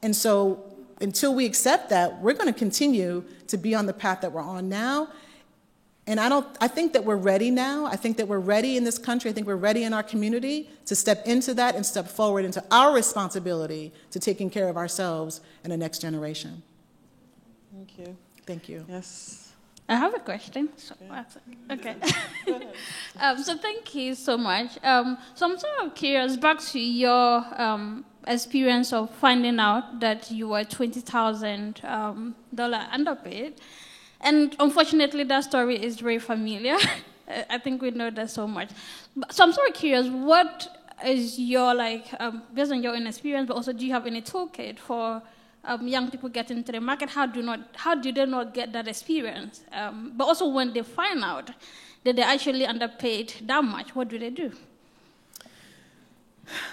And so until we accept that, we're going to continue to be on the path that we're on now. And I think that we're ready now. I think that we're ready in this country. I think we're ready in our community to step into that and step forward into our responsibility to taking care of ourselves and the next generation. Thank you. Thank you. Yes. I have a question. Okay. So thank you so much. So I'm sort of curious, back to your experience of finding out that you were $20,000 underpaid. And unfortunately, that story is very familiar. I think we know that so much. So I'm sort of curious, what is your, based on your own experience, but also do you have any toolkit for young people getting into the market? How do they not get that experience? But also when they find out that they're actually underpaid that much, what do they do?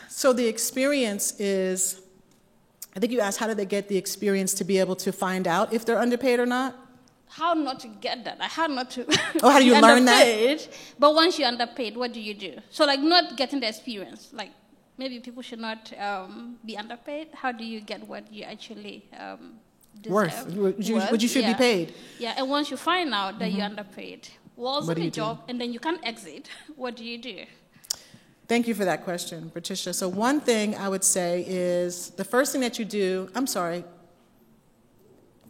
So the experience is, I think you asked how do they get the experience to be able to find out if they're underpaid or not? How not to get that? How not to how do you learn that? But once you're underpaid, what do you do? So not getting the experience, maybe people should not be underpaid. How do you get what you actually deserve? What you should be paid. Yeah, and once you find out that you're underpaid, well, also the job, and then you can't exit, what do you do? Thank you for that question, Patricia. So one thing I would say is the first thing that you do, I'm sorry,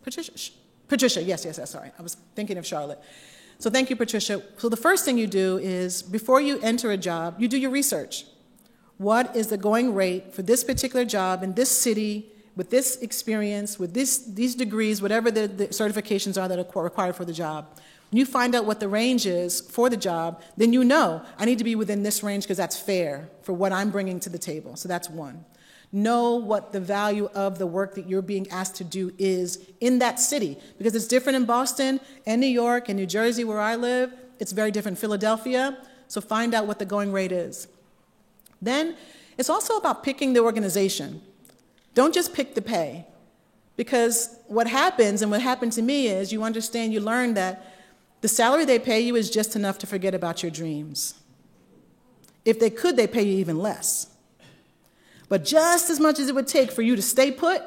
Patricia, yes, sorry. I was thinking of Charlotte. So thank you, Patricia. So the first thing you do is before you enter a job, you do your research. What is the going rate for this particular job in this city, with this experience, with these degrees, whatever the certifications are that are required for the job? When you find out what the range is for the job, then you know, I need to be within this range because that's fair for what I'm bringing to the table. So that's one. Know what the value of the work that you're being asked to do is in that city, because it's different in Boston and New York and New Jersey where I live. It's very different in Philadelphia. So find out what the going rate is. Then it's also about picking the organization. Don't just pick the pay, because what happens, and what happened to me, is you understand, you learn that the salary they pay you is just enough to forget about your dreams. If they could, they pay you even less. But just as much as it would take for you to stay put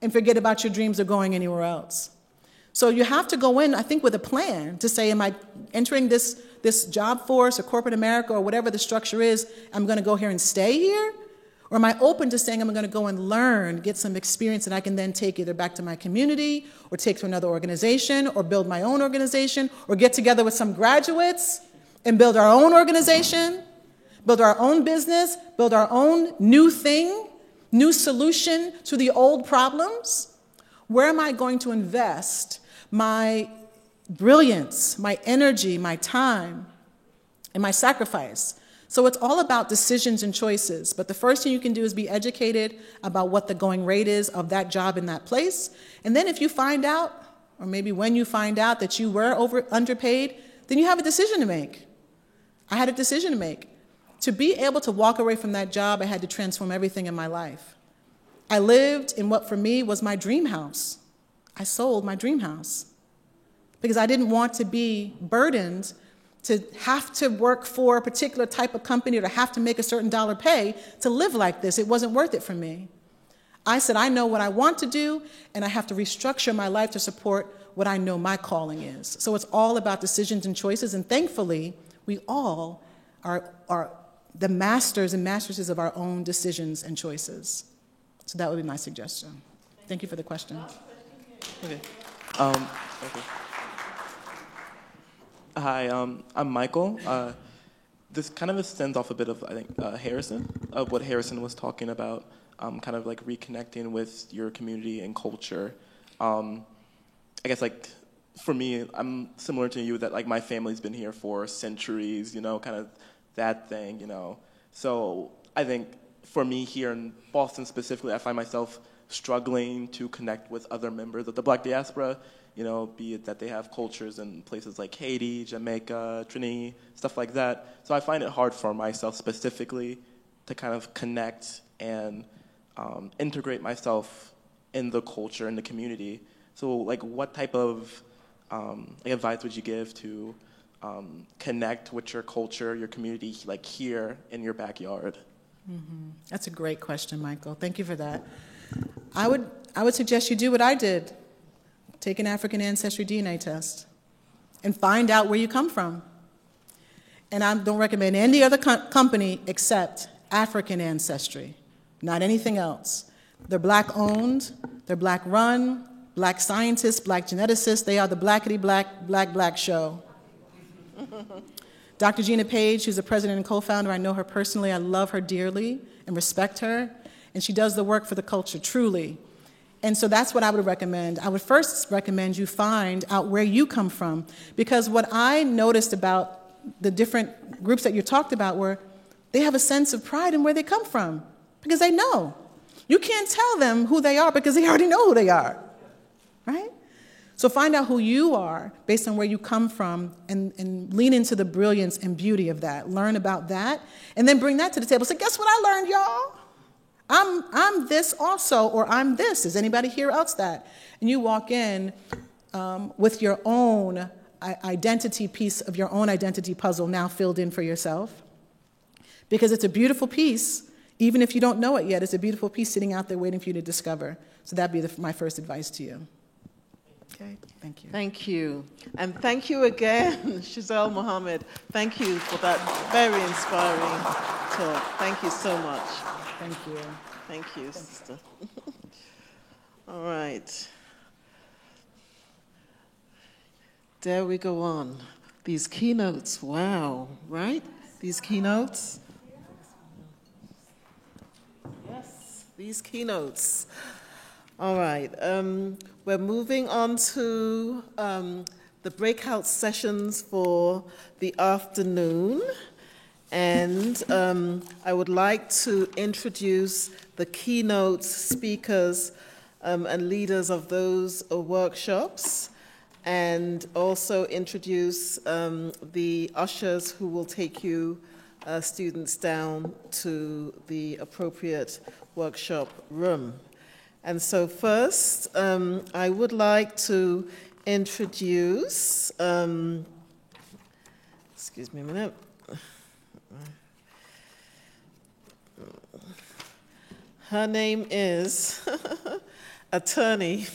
and forget about your dreams of going anywhere else. So you have to go in, I think, with a plan to say, am I entering this this job force or corporate America or whatever the structure is, I'm going to go here and stay here? Or am I open to saying I'm going to go and learn, get some experience that I can then take either back to my community or take to another organization or build my own organization or get together with some graduates and build our own organization, build our own business, build our own new thing, new solution to the old problems? Where am I going to invest my brilliance, my energy, my time, and my sacrifice? So it's all about decisions and choices. But the first thing you can do is be educated about what the going rate is of that job in that place. And then if you find out, or maybe when you find out that you were underpaid, then you have a decision to make. I had a decision to make. To be able to walk away from that job, I had to transform everything in my life. I lived in what for me was my dream house. I sold my dream house because I didn't want to be burdened to have to work for a particular type of company or to have to make a certain dollar pay to live like this. It wasn't worth it for me. I said, I know what I want to do, and I have to restructure my life to support what I know my calling is. So it's all about decisions and choices, and thankfully, we all are the masters and mastresses of our own decisions and choices. So that would be my suggestion. Thank you for the question. Okay. Okay. Hi, I'm Michael. This kind of extends off a bit of, I think, Harrison, of what Harrison was talking about, kind of like reconnecting with your community and culture. I guess, like, for me, I'm similar to you that, like, my family's been here for centuries, you know, kind of that thing, you know. So I think for me here in Boston specifically, I find myself struggling to connect with other members of the Black diaspora, you know, be it that they have cultures in places like Haiti, Jamaica, Trinity, stuff like that. So I find it hard for myself specifically to kind of connect and integrate myself in the culture, in the community. So, like, what type of advice would you give to connect with your culture, your community, like here in your backyard? Mm-hmm. That's a great question, Michael. Thank you for that. I would suggest you do what I did. Take an African ancestry DNA test and find out where you come from. And I don't recommend any other company except African Ancestry, not anything else. They're Black-owned, they're Black-run, Black scientists, Black geneticists. They are the blackity-black show. Dr. Gina Page, who's the president and co-founder, I know her personally. I love her dearly and respect her. And she does the work for the culture, truly. And so that's what I would recommend. I would first recommend you find out where you come from. Because what I noticed about the different groups that you talked about were they have a sense of pride in where they come from. Because they know. You can't tell them who they are because they already know who they are. Right? So find out who you are based on where you come from and lean into the brilliance and beauty of that. Learn about that. And then bring that to the table. Say, guess what I learned, y'all? I'm this also, or I'm this. Is anybody here else that? And you walk in with your own identity piece of your own identity puzzle now filled in for yourself. Because it's a beautiful piece, even if you don't know it yet, it's a beautiful piece sitting out there waiting for you to discover. So that'd be my first advice to you. Okay, thank you. Thank you. And thank you again, Shazelle Mohammed. Thank you for that very inspiring talk. Thank you so much. Thank you. Thank you, sister. All right. There we go on. These keynotes, wow, right? These keynotes. Yes, these keynotes. All right. We're moving on to the breakout sessions for the afternoon. And I would like to introduce the keynote speakers and leaders of those workshops, and also introduce the ushers who will take you students down to the appropriate workshop room. And so first, I would like to introduce, excuse me a minute. Her name is Attorney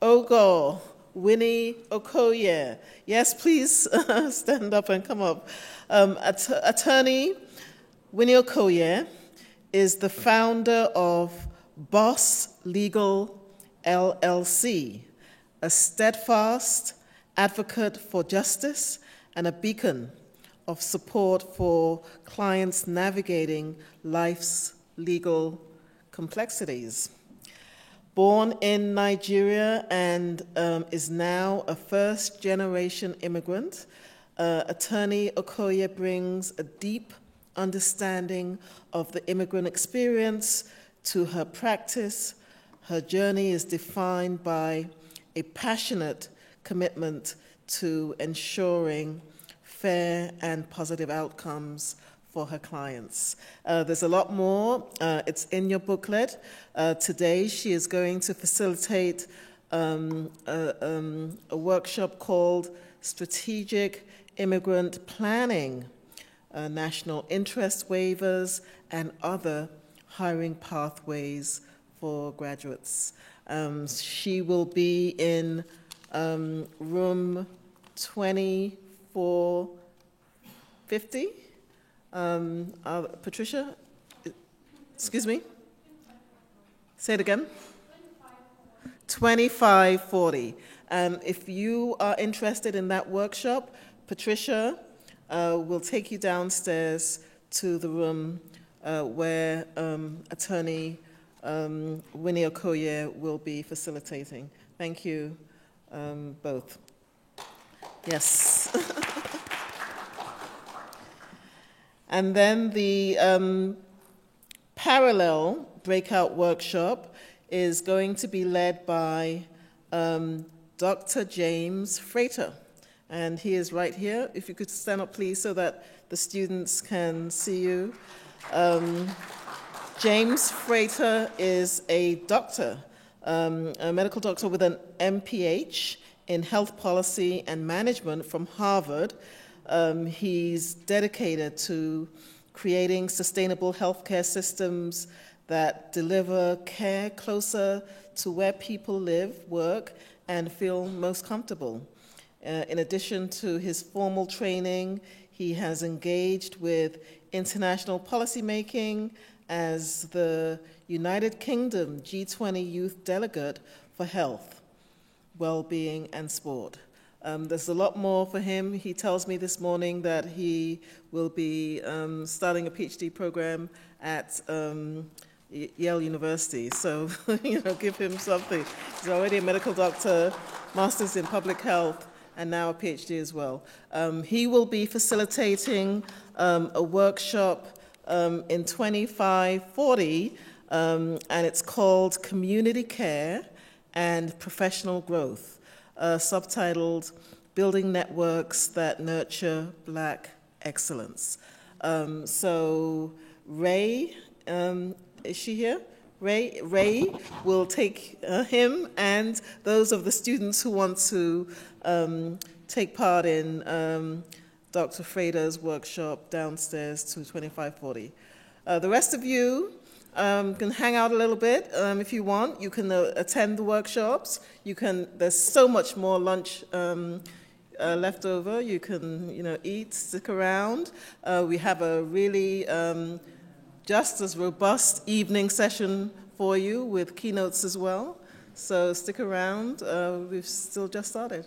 Ogo Winnie Okoye. Yes, please stand up and come up. Attorney Winnie Okoye is the founder of Boss Legal LLC, a steadfast advocate for justice and a beacon of support for clients navigating life's legal complexities. Born in Nigeria and is now a first-generation immigrant, Attorney Okoye brings a deep understanding of the immigrant experience to her practice. Her journey is defined by a passionate commitment to ensuring fair and positive outcomes for her clients. There's a lot more. It's in your booklet. Today, she is going to facilitate a workshop called Strategic Immigrant Planning, National Interest Waivers, and Other Hiring Pathways for Graduates. She will be in room 2450. Patricia, excuse me? Say it again. 2540. If you are interested in that workshop, Patricia will take you downstairs to the room where Attorney Winnie Okoye will be facilitating. Thank you both. Yes. And then the parallel breakout workshop is going to be led by Dr. James Frater. And he is right here. If you could stand up, please, so that the students can see you. James Frater is a doctor, a medical doctor with an MPH in health policy and management from Harvard. He's dedicated to creating sustainable healthcare systems that deliver care closer to where people live, work, and feel most comfortable. In addition to his formal training, he has engaged with international policymaking as the United Kingdom G20 Youth Delegate for Health, Well-being, and Sport. There's a lot more for him. He tells me this morning that he will be starting a PhD program at Yale University. So, give him something. He's already a medical doctor, master's in public health, and now a PhD as well. He will be facilitating a workshop in 2540, and it's called Community Care and Professional Growth, subtitled Building Networks That Nurture Black Excellence. So Ray, is she here? Ray will take him and those of the students who want to take part in Dr. Frater's workshop downstairs to 2540. The rest of you can hang out a little bit if you want. You can attend the workshops. There's so much more lunch left over. You can, eat, stick around. We have a really just as robust evening session for you with keynotes as well. So stick around. We've still just started.